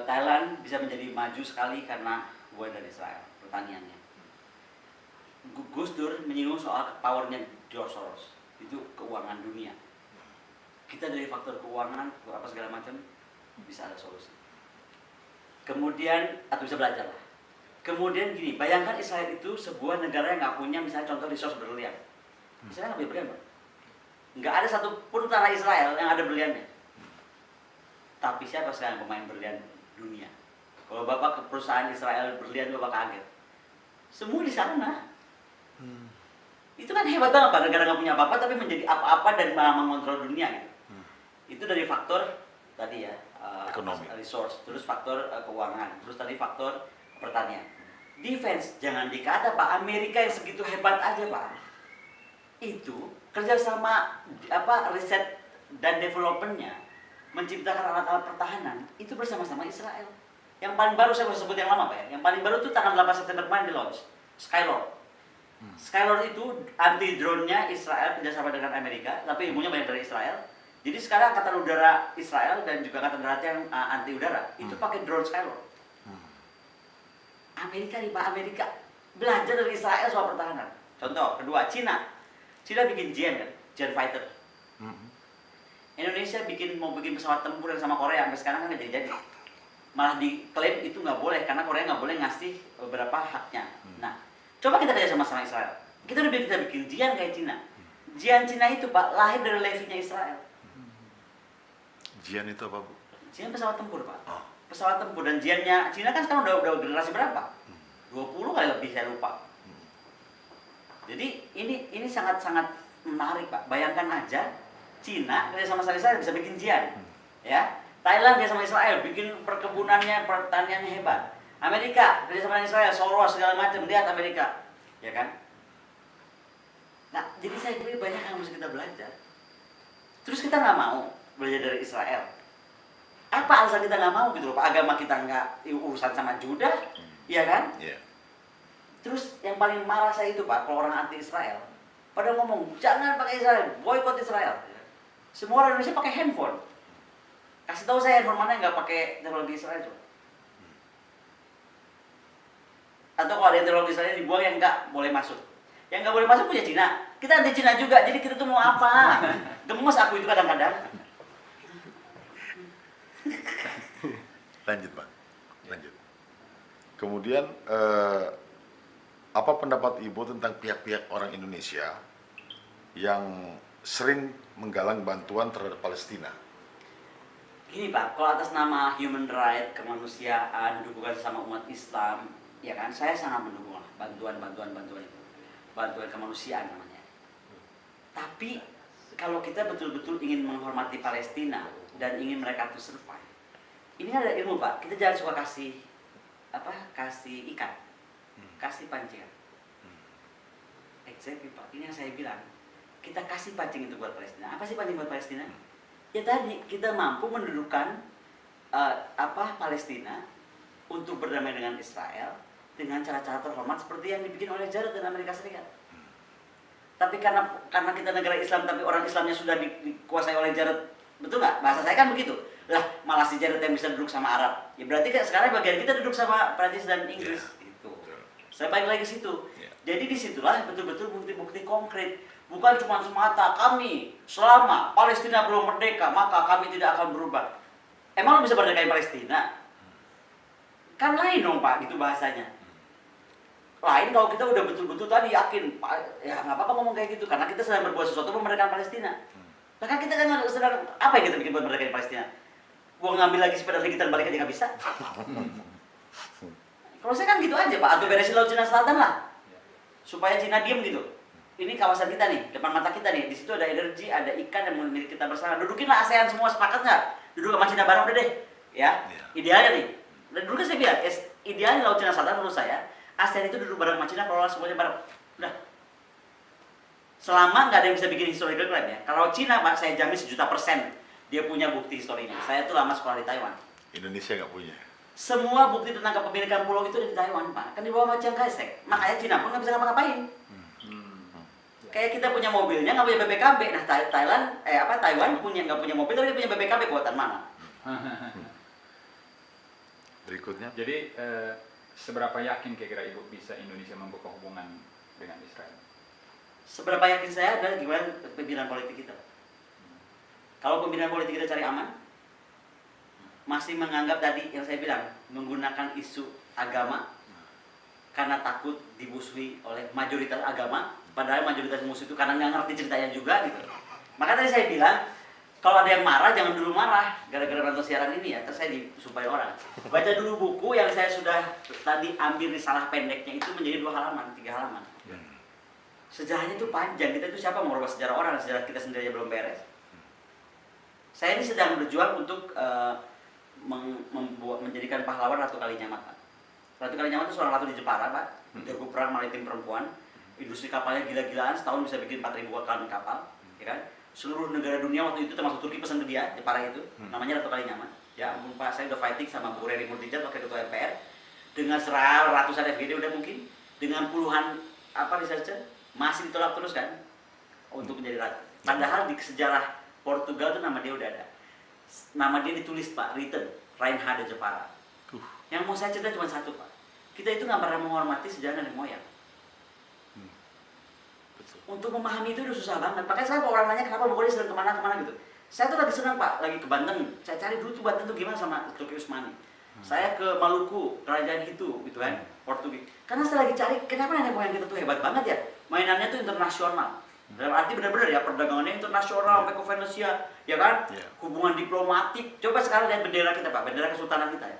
Thailand bisa menjadi maju sekali karena hubungan dari Israel, pertaniannya. Gus Dur menyinggung soal powernya George Soros, itu keuangan dunia. Kita dari faktor keuangan, apa segala macam, bisa ada solusi. Kemudian, atau bisa belajar lah. Kemudian gini, bayangkan Israel itu sebuah negara yang nggak punya misalnya contoh resource berlian. Israel nggak punya berlian, Pak. Nggak ada satupun tanah Israel yang ada berliannya. Tapi siapa sekarang pemain berlian dunia? Kalau Bapak ke perusahaan Israel berlian, Bapak kaget. Semua di sana. Itu kan hebat banget Pak, negara nggak punya apa-apa tapi menjadi apa-apa dan malah mengontrol dunia gitu. Itu dari faktor tadi ya, ekonomi, resource, terus faktor keuangan, terus tadi faktor pertanian. Defense, jangan dikata Pak, Amerika yang segitu hebat aja Pak. Itu kerjasama riset dan developmentnya menciptakan alat-alat pertahanan itu bersama-sama Israel. Yang paling baru saya mau sebut yang lama Pak ya. Yang paling baru itu tanggal 8 September kemarin di launch Skylord. Skylord itu anti drone-nya Israel kerjasama dengan Amerika, tapi ilmunya banyak dari Israel. Jadi sekarang Angkatan Udara Israel dan juga Angkatan Darat yang anti udara itu pakai drone Skylord. Amerika nih Pak, Amerika belajar dari Israel soal pertahanan. Contoh kedua, Cina bikin Jen kan, Jen fighter. Indonesia mau bikin pesawat tempur yang sama Korea, sampai sekarang kan nggak jadi. Malah diklaim itu nggak boleh karena Korea nggak boleh ngasih beberapa haknya. Nah, coba kita kerja sama Israel. Kita bikin Jian kayak Cina. Jian Cina itu Pak lahir dari Levi-nya Israel. Jian itu apa Bu? Jian pesawat tempur Pak. Oh. Pesawat tempur dan Jian-nya Cina kan sekarang udah generasi berapa? 20 kali lebih saya lupa. Jadi ini sangat-sangat menarik Pak. Bayangkan aja Cina kerja sama Israel bisa bikin Jian, ya. Thailand kerja sama Israel bikin perkebunannya, pertaniannya hebat. Amerika kerja sama Israel, Soros segala macam, lihat Amerika, ya kan? Nah, jadi saya pikir banyak yang harus kita belajar. Terus kita nggak mau belajar dari Israel. Apa alasan kita nggak mau gitu loh Pak? Agama kita nggak urusan sama Judah, ya kan? Yeah. Terus yang paling marah saya itu Pak, kalau orang anti Israel, pada ngomong jangan pakai Israel, boykot Israel. Semua orang Indonesia pakai handphone. Kasih tahu saya handphone mana yang nggak pakai teknologi Israel coba. Atau kalau ada yang teknologi Israel dibuang yang nggak boleh masuk. Yang nggak boleh masuk punya Cina. Kita anti Cina juga, jadi kita tuh mau apa? Gemes aku itu kadang-kadang. Lanjut Pak, lanjut. Kemudian apa pendapat Ibu tentang pihak-pihak orang Indonesia yang sering menggalang bantuan terhadap Palestina? Gini Pak, kalau atas nama human right, kemanusiaan, dukungan sama umat Islam, ya kan, saya sangat mendukung lah bantuan itu. Bantuan kemanusiaan namanya. Tapi kalau kita betul-betul ingin menghormati Palestina dan ingin mereka tuh survive, Ini ada ilmu Pak, kita jangan suka kasih kasih ikan, kasih pancingan. Exactly Pak, ini yang saya bilang. Kita kasih pancing itu buat Palestina. Apa sih pancing buat Palestina? Ya tadi kita mampu mendudukkan Palestina untuk berdamai dengan Israel dengan cara-cara terhormat seperti yang dibikin oleh Jarod dan Amerika Serikat. Tapi karena kita negara Islam tapi orang Islamnya sudah dikuasai oleh Jarod, betul nggak? Bahasa saya kan begitu. Lah malah si Jarod yang bisa duduk sama Arab. Ya berarti kan sekarang bagian kita duduk sama Prancis dan Inggris. Itu. Saya balik lagi ke situ. Jadi disitulah betul-betul bukti-bukti konkret. Bukan cuma semata kami selama Palestina belum merdeka maka kami tidak akan berubah. Emang lo bisa merdekain Palestina? Kan lain dong Pak, gitu bahasanya. Lain kalau kita udah betul-betul tadi yakin, ya nggak apa-apa ngomong kayak gitu, karena kita sedang berbuat sesuatu memerdekakan Palestina. Nah kan kita kan sedang, apa yang kita bikin buat merdekakan Palestina? Gua ngambil lagi sepeda lagi balik aja nggak bisa. Kalau saya kan gitu aja Pak, atau beresin Laut Cina Selatan lah, supaya Cina diem gitu. Ini kawasan kita nih, depan mata kita nih, di situ ada energi, ada ikan yang milik kita bersama. Dudukinlah ASEAN semua, sepakat nggak? Duduk sama Cina bareng udah deh, ya. Idealnya nih. Dan dulu kan saya bilang, idealnya Laut Cina Selatan menurut saya, ASEAN itu duduk bareng sama Cina, kelola semuanya bareng. Udah. Selama nggak ada yang bisa bikin historical crime ya. Kalau Cina Pak, saya jamin 1.000.000% dia punya bukti historinya. Saya tuh lama sekolah di Taiwan. Indonesia nggak punya. Semua bukti tentang kepemilikan pulau itu ada di Taiwan Pak. Kan di bawah Chiang Kai-shek. Makanya Cina pun nggak bisa ngapa-ngapain. Kayak kita punya mobilnya nggak punya BPKB. Nah Taiwan nggak punya mobil tapi dia punya BPKB buatan mana? Berikutnya. Jadi seberapa yakin kira-kira Ibu bisa Indonesia membuka hubungan dengan Israel? Seberapa yakin saya adalah gimana pimpinan politik kita. Kalau pimpinan politik kita cari aman, masih menganggap tadi yang saya bilang, menggunakan isu agama karena takut dimusuhi oleh mayoritas agama, padahal mayoritas musuh itu karena nggak ngerti ceritanya juga gitu. Maka tadi saya bilang, kalau ada yang marah, jangan dulu marah gara-gara nonton siaran ini ya, terus saya disumpahin orang. Baca dulu buku yang saya sudah tadi ambil risalah pendeknya itu menjadi 2 halaman, 3 halaman. Sejarahnya itu panjang, kita itu siapa mau merubah sejarah orang, sejarah kita sendiri aja belum beres. Saya ini sedang berjuang untuk menjadikan pahlawan Ratu Kalinyamat, Pak. Ratu Kalinyamat itu seorang ratu di Jepara, Pak. Jago perang maritim perempuan. Industri kapalnya gila-gilaan, setahun bisa bikin 4.000 kapal, ya kan? Seluruh negara dunia waktu itu termasuk Turki pesan ke dia, Jepara itu, namanya Ratu Kalinyamat. Ya ampun Pak, saya udah fighting sama Bu Reri Murtijat wakil ketua MPR dengan ratusan FGD udah mungkin, dengan puluhan researcher masih ditolak terus kan untuk menjadi ratu. Padahal di sejarah Portugal tuh nama dia udah ada. Nama dia ditulis Pak, written, Reinhard de Jepara. Yang mau saya cerita cuma satu Pak. Kita itu nggak pernah menghormati sejarah nenek moyang. Untuk memahami itu udah susah banget. Makanya saya kalau orang nanya kenapa pokoknya sering kemana-kemana gitu. Saya tuh lagi senang Pak, lagi ke Banten. Saya cari dulu tuh Banten tuh gimana sama Turki Utsmani. Saya ke Maluku, kerajaan itu gitu kan, Portugis. Karena saya lagi cari kenapa nenek moyang kita tuh hebat banget ya. Mainannya tuh internasional. Dalam arti benar-benar ya, perdagangannya internasional sampai ke Venesia, ya kan? Hubungan diplomatik. Coba sekarang lihat bendera kita Pak, bendera kesultanan kita ya.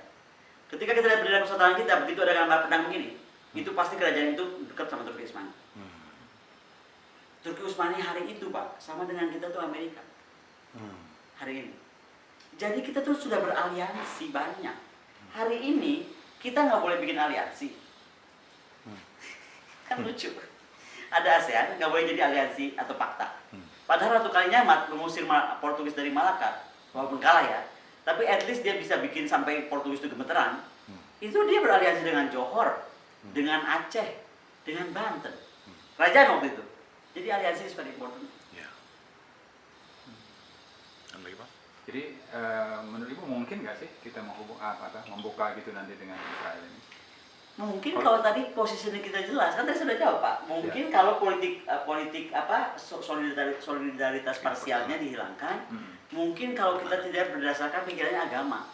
Ketika kita lihat bendera kesultanan kita, begitu ada gambar pedang begini, itu pasti kerajaan itu dekat sama Turki Utsmani. Turki Utsmani hari itu Pak, sama dengan kita tuh Amerika. Hari ini. Jadi kita tuh sudah beraliansi banyak. Hari ini kita nggak boleh bikin aliansi. Kan lucu. Ada ASEAN, nggak boleh jadi aliansi atau fakta. Padahal Ratu Kalinyamat mengusir Portugis dari Malaka, walaupun kalah ya. Tapi at least dia bisa bikin sampai Portugis itu gemeteran. Itu dia beraliansi dengan Johor, dengan Aceh, dengan Banten. Kerajaan waktu itu. Jadi aliansi is very important. Ya. Lagi Pak? Jadi menurut Ibu mungkin nggak sih kita membuka gitu nanti dengan Israel ini? Mungkin kalau tadi posisinya kita jelas, kan tadi sudah jawab Pak. Mungkin kalau politik solidaritas parsialnya dihilangkan, mungkin kalau kita tidak berdasarkan pikirannya agama,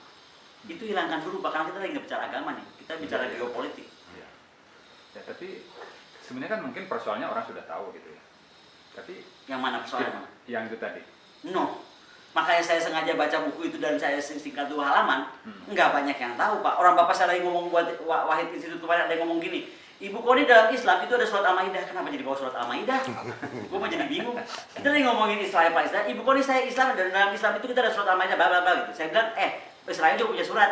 itu hilangkan dulu. Bahkan kita lagi nggak bicara agama nih, kita bicara geopolitik. Ya, tapi sebenarnya kan mungkin persoalannya orang sudah tahu gitu ya. Tapi yang mana persoalannya? Yang itu tadi. No. Makanya saya sengaja baca buku itu dan saya singkat 2 halaman. Nggak banyak yang tahu Pak. Orang Bapak saya lagi ngomong buat Wahid Institut kemarin ada yang ngomong gini. Ibu kau ini dalam Islam itu ada surat Al-Maidah. Kenapa jadi bawa surat Al-Maidah? Gue mau jadi bingung. Kita lagi ngomongin Israel Palestina. Ibu kau ini saya Islam dan dalam Islam itu kita ada surat Al-Maidah bla bla bla gitu. Saya bilang Israel juga punya surat.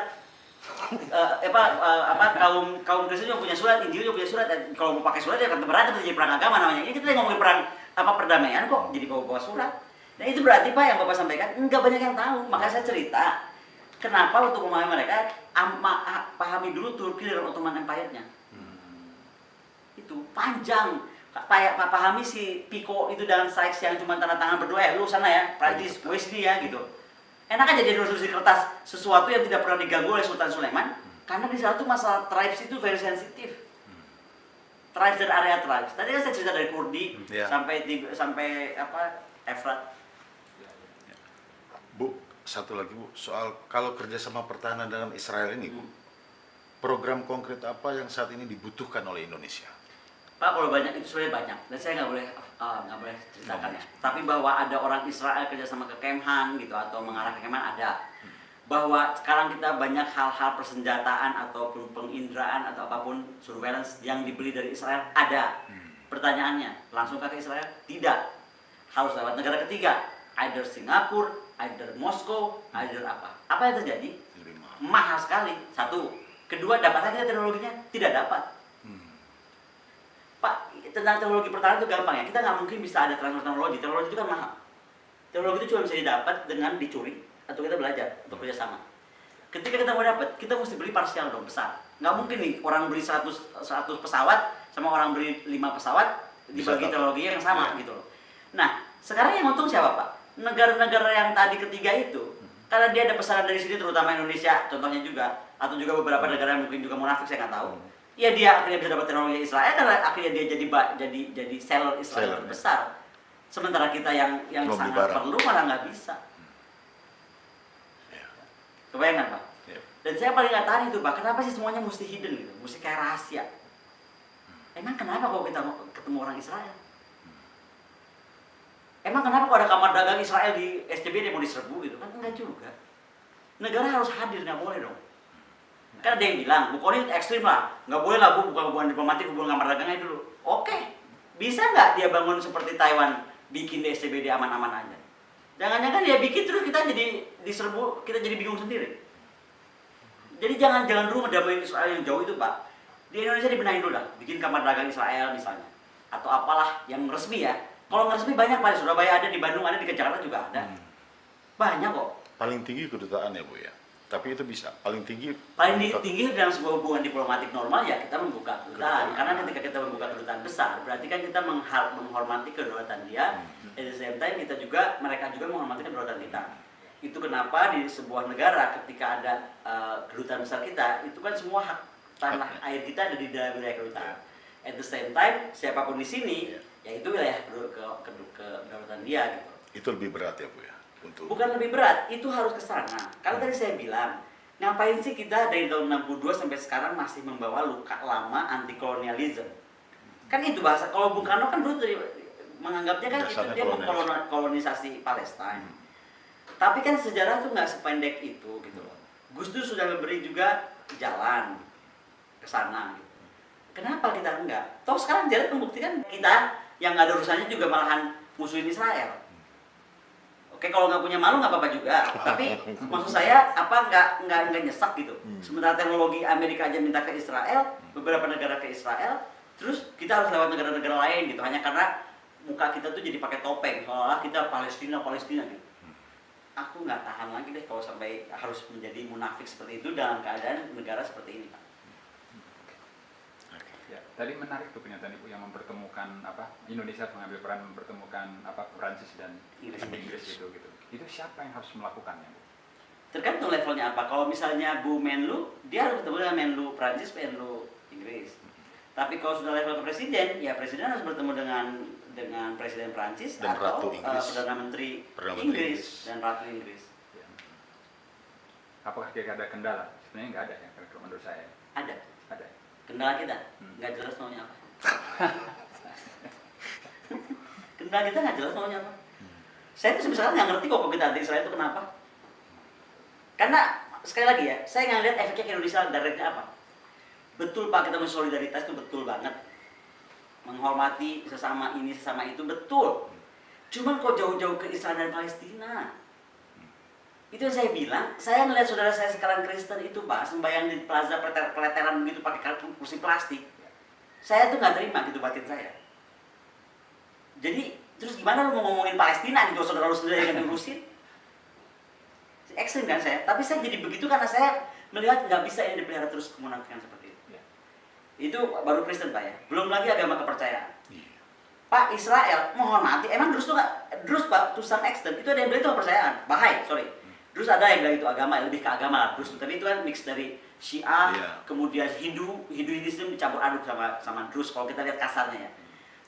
Kaum Kristen juga punya surat, Injil juga punya surat. Dan kalau mau pakai surat ya berantem jadi perang agama namanya. Ini kita lagi ngomongin perang perdamaian kok jadi bawa surat. Nah itu berarti Pak yang Bapak sampaikan nggak banyak yang tahu. Maka saya cerita kenapa untuk memahami mereka pahami dulu Turki dan Ottoman Empire-nya. Itu panjang. Pahami si Pico itu dan Sykes yang cuma tanda tangan berdua lu sana ya, Prancis, Wesley ya gitu. Enak aja dia nulis di kertas sesuatu yang tidak pernah diganggu oleh Sultan Sulaiman, karena di sana tuh masalah tribes itu very sensitif. Tribes dan area tribes. Tadi kan saya cerita dari Kurdi sampai Efrat. Bu, satu lagi Bu, soal kalau kerjasama pertahanan dengan Israel ini Bu, program konkret apa yang saat ini dibutuhkan oleh Indonesia? Pak, kalau banyak itu sebenarnya banyak, dan saya nggak boleh ceritakan ya. Tapi bahwa ada orang Israel kerjasama ke Kemhan gitu atau mengarah ke Kemhan ada. Bahwa sekarang kita banyak hal-hal persenjataan ataupun penginderaan atau apapun surveillance yang dibeli dari Israel ada. Pertanyaannya, langsung ke Israel? Tidak. Harus lewat negara ketiga, either Singapura, either Moskow, either apa. Apa yang terjadi? Mahal sekali. Satu. Kedua, dapatkah kita teknologinya? Tidak dapat. Pak, tentang teknologi pertahanan itu gampang ya. Kita nggak mungkin bisa ada transfer teknologi. Teknologi itu kan mahal. Teknologi itu cuma bisa didapat dengan dicuri atau kita belajar untuk kerjasama. Ketika kita mau dapat, kita mesti beli parsial dong besar. Nggak mungkin nih orang beli 100 pesawat sama orang beli 5 pesawat dibagi teknologinya yang sama gitu loh. Nah, sekarang yang untung siapa Pak? Negara-negara yang tadi ketiga itu, karena dia ada pesanan dari sini terutama Indonesia contohnya juga, atau juga beberapa negara yang mungkin juga munafik saya nggak tahu. Ya dia akhirnya bisa dapat teknologi Israel karena akhirnya dia jadi seller Israel terbesar. Sementara kita yang sangat perlu malah nggak bisa. Kebayang Pak? Dan saya paling nggak tahan itu Pak, kenapa sih semuanya mesti hidden gitu, mesti kayak rahasia. Emang kenapa kalau kita ketemu orang Israel? Emang kenapa kalau ada kamar dagang Israel di SCB dia mau diserbu gitu kan? Enggak juga. Negara harus hadir, nggak boleh dong. Kan ada yang bilang, Bu Koni ekstrim lah, nggak boleh lah Bu bukan hubungan diplomatik, hubungan kamar dagangnya dulu. Oke, bisa nggak dia bangun seperti Taiwan, bikin di SCBD aman-aman aja? Jangan-jangan dia bikin terus kita jadi diserbu, kita jadi bingung sendiri. Jadi jangan dulu mendamaikan Israel yang jauh itu Pak. Di Indonesia dibenahin dulu lah, bikin kamar dagang Israel misalnya, atau apalah yang resmi ya. Kalau nggak resmi banyak Pak, di Surabaya ada, di Bandung ada, di Jakarta juga ada. Banyak kok. Paling tinggi kedutaan ya Bu ya? Tapi itu bisa, paling tinggi dalam sebuah hubungan diplomatik normal ya kita membuka kedutaan. Karena ketika kita membuka kedutaan besar, berarti kan kita menghormati kedaulatan dia. At the same time mereka juga menghormati kedaulatan kita. Itu kenapa di sebuah negara ketika ada kedutaan besar kita, itu kan semua hak tanah air kita ada di dalam wilayah kedutaan. At the same time, siapapun di sini, ya itu wilayah kedaulatan dia gitu. Itu lebih berat ya Bu ya? Bukan lebih berat, itu harus ke sana. Karena tadi saya bilang, ngapain sih kita dari tahun 62 sampai sekarang masih membawa luka lama anti kolonialisme? Kan itu bahasa, kalau Bung Karno kan dulu menganggapnya kan itu dia mengkolonisasi Palestina. Tapi kan sejarah tuh nggak sependek itu gitu loh. Gus Dur sudah memberi juga jalan ke sana. Gitu. Kenapa kita enggak? Toh sekarang jalan membuktikan kita yang nggak ada urusannya juga malahan musuhin Israel. Oke, kalau nggak punya malu nggak apa-apa juga. Tapi maksud saya apa nggak nyesek gitu. Sementara teknologi Amerika aja minta ke Israel, beberapa negara ke Israel, terus kita harus lewat negara-negara lain gitu. Hanya karena muka kita tuh jadi pakai topeng, seolah kita Palestina gitu. Aku nggak tahan lagi deh kalau sampai harus menjadi munafik seperti itu dalam keadaan negara seperti ini, Pak. Ya, tadi menarik tuh pernyataan Ibu yang mempertemukan Indonesia mengambil peran mempertemukan Prancis dan Inggris gitu. Itu siapa yang harus melakukannya, Bu? Tergantung levelnya apa. Kalau misalnya Bu Menlu, dia harus bertemu dengan Menlu Prancis, Menlu Inggris. Tapi kalau sudah level ke presiden, ya presiden harus bertemu dengan Presiden Prancis dan atau Perdana Menteri Inggris dan Ratu Inggris. Ya. Apakah kira-kira ada kendala? Sebenarnya nggak ada ya, menurut saya. Ada. Ada. Kendala kita nggak jelas maunya apa. Kendala kita nggak jelas maunya apa. Saya tuh sebenarnya nggak ngerti kok kita anti Israel itu kenapa. Karena sekali lagi ya, saya nggak lihat efeknya ke Indonesia directnya apa. Betul Pak, kita solidaritas itu betul banget. Menghormati sesama ini, sesama itu betul. Cuman kok jauh-jauh ke Israel dan Palestina. Itu yang saya bilang, saya ngeliat saudara saya sekarang Kristen itu Pak, sembahyang di plaza peleteran begitu pakai kursi plastik. Saya tuh nggak terima gitu batin saya. Jadi terus gimana lu mau ngomongin Palestina gitu, saudara lu sendiri yang diurusin? Ekstrim kan saya, tapi saya jadi begitu karena saya melihat nggak bisa ini dipelihara terus kemunafikan seperti itu. Itu baru Kristen Pak ya, belum lagi agama kepercayaan. Pak, Israel menghormati, emang Drus tuh nggak, Drus Pak, to some extent, itu ada yang bilang itu kepercayaan, Bahai, sorry. Drus ada yang bilang itu agama, lebih ke agama lah, Drus, tapi itu kan mix dari Syiah, kemudian Hinduism dicampur aduk sama Drus, kalau kita lihat kasarnya ya.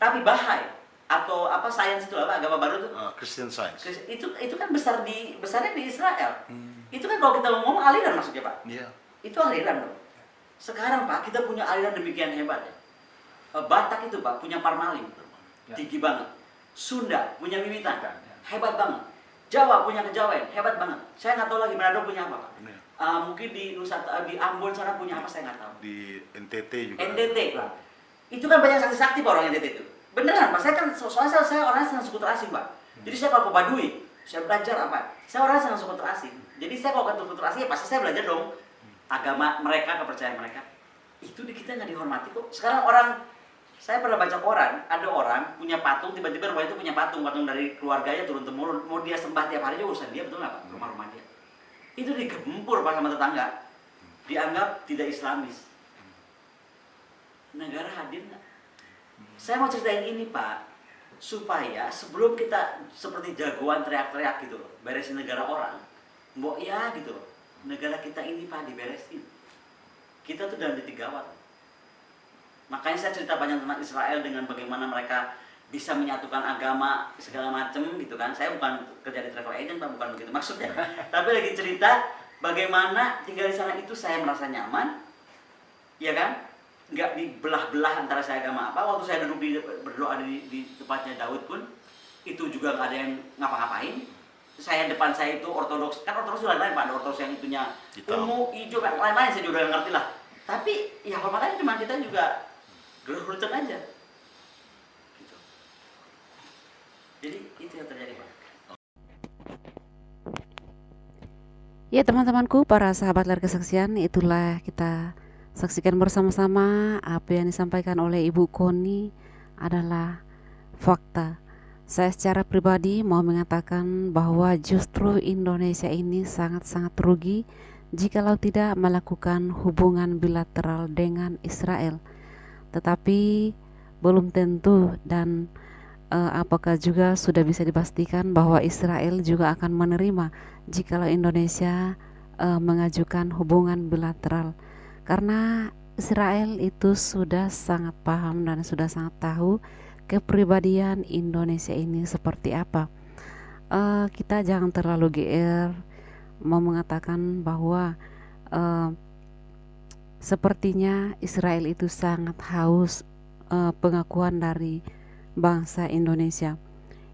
Tapi Bahai, atau apa sains itu apa, agama baru tuh? Christian Science. Itu kan besarnya di Israel. Itu kan kalau kita ngomong aliran maksudnya Pak. Itu aliran dong. Sekarang Pak, kita punya aliran demikian hebat ya. Batak itu Pak, punya Parmalim. Tinggi banget. Sunda punya Mimitan, hebat banget. Jawa punya Kejawen, hebat banget. Saya nggak tahu lagi Manado punya apa Pak. Mungkin di Ambon sana punya apa saya nggak tahu. Di NTT juga. NTT Pak. Itu kan banyak sakti-sakti Pak orang NTT itu. Beneran Pak, saya kan soalnya saya orangnya senang suku terasing Pak. Jadi saya kalau ke Baduy, saya belajar apa? Saya orangnya senang suku terasing. Jadi saya kalau ke suku terasing ya pasti saya belajar dong agama mereka, kepercayaan mereka. Itu di kita nggak dihormati kok. Sekarang saya pernah baca koran, ada orang punya patung, tiba-tiba rumah itu punya patung dari keluarganya turun-temurun, mau dia sembah tiap hari juga urusan dia, betul nggak Pak? Rumah-rumah dia. Itu digempur Pak sama tetangga, dianggap tidak Islamis. Negara hadir nggak? Saya mau ceritain ini Pak, supaya sebelum kita seperti jagoan teriak-teriak gitu loh, beresin negara orang, mbok ya gitu loh, negara kita ini Pak diberesin. Kita tuh dalam titik gawat. Makanya saya cerita banyak tentang Israel dengan bagaimana mereka bisa menyatukan agama segala macam gitu kan. Saya bukan kerja di travel agent Pak, bukan begitu maksudnya. Tapi lagi cerita bagaimana tinggal di sana itu saya merasa nyaman, ya kan? Nggak dibelah-belah antara saya agama apa. Waktu saya duduk berdoa di tempatnya Daud pun itu juga nggak ada yang ngapa-ngapain. Depan saya itu ortodoks, kan ortodoks juga lain Pak, ada ortodoks yang itunya ungu, hijau, lain-lain saya juga nggak ngerti lah. Tapi ya hormatannya cuma kita juga gerut-gerutan aja. Gitu. Jadi itu yang terjadi Pak. Ya teman-temanku, para sahabat layar kesaksian, itulah kita saksikan bersama-sama apa yang disampaikan oleh Ibu Koni adalah fakta. Saya secara pribadi mau mengatakan bahwa justru Indonesia ini sangat-sangat rugi jikalau tidak melakukan hubungan bilateral dengan Israel. Tetapi belum tentu dan apakah juga sudah bisa dipastikan bahwa Israel juga akan menerima jikalau Indonesia mengajukan hubungan bilateral, karena Israel itu sudah sangat paham dan sudah sangat tahu kepribadian Indonesia ini seperti apa. Kita jangan terlalu GR mau mengatakan bahwa sepertinya Israel itu sangat haus pengakuan dari bangsa Indonesia.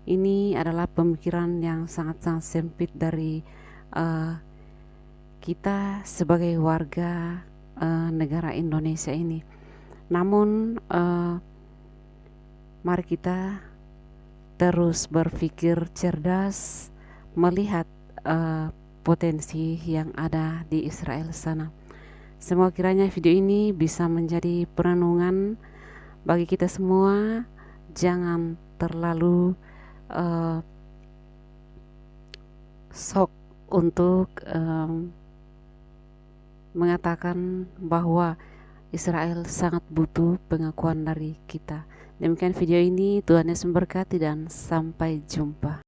Ini adalah pemikiran yang sangat-sangat sempit dari kita sebagai warga negara Indonesia ini. Namun mari kita terus berpikir cerdas, melihat potensi yang ada di Israel sana. Semoga kiranya video ini bisa menjadi perenungan bagi kita semua. Jangan terlalu sok untuk mengatakan bahwa Israel sangat butuh pengakuan dari kita. Demikian video ini, Tuhan Yesus memberkati dan sampai jumpa.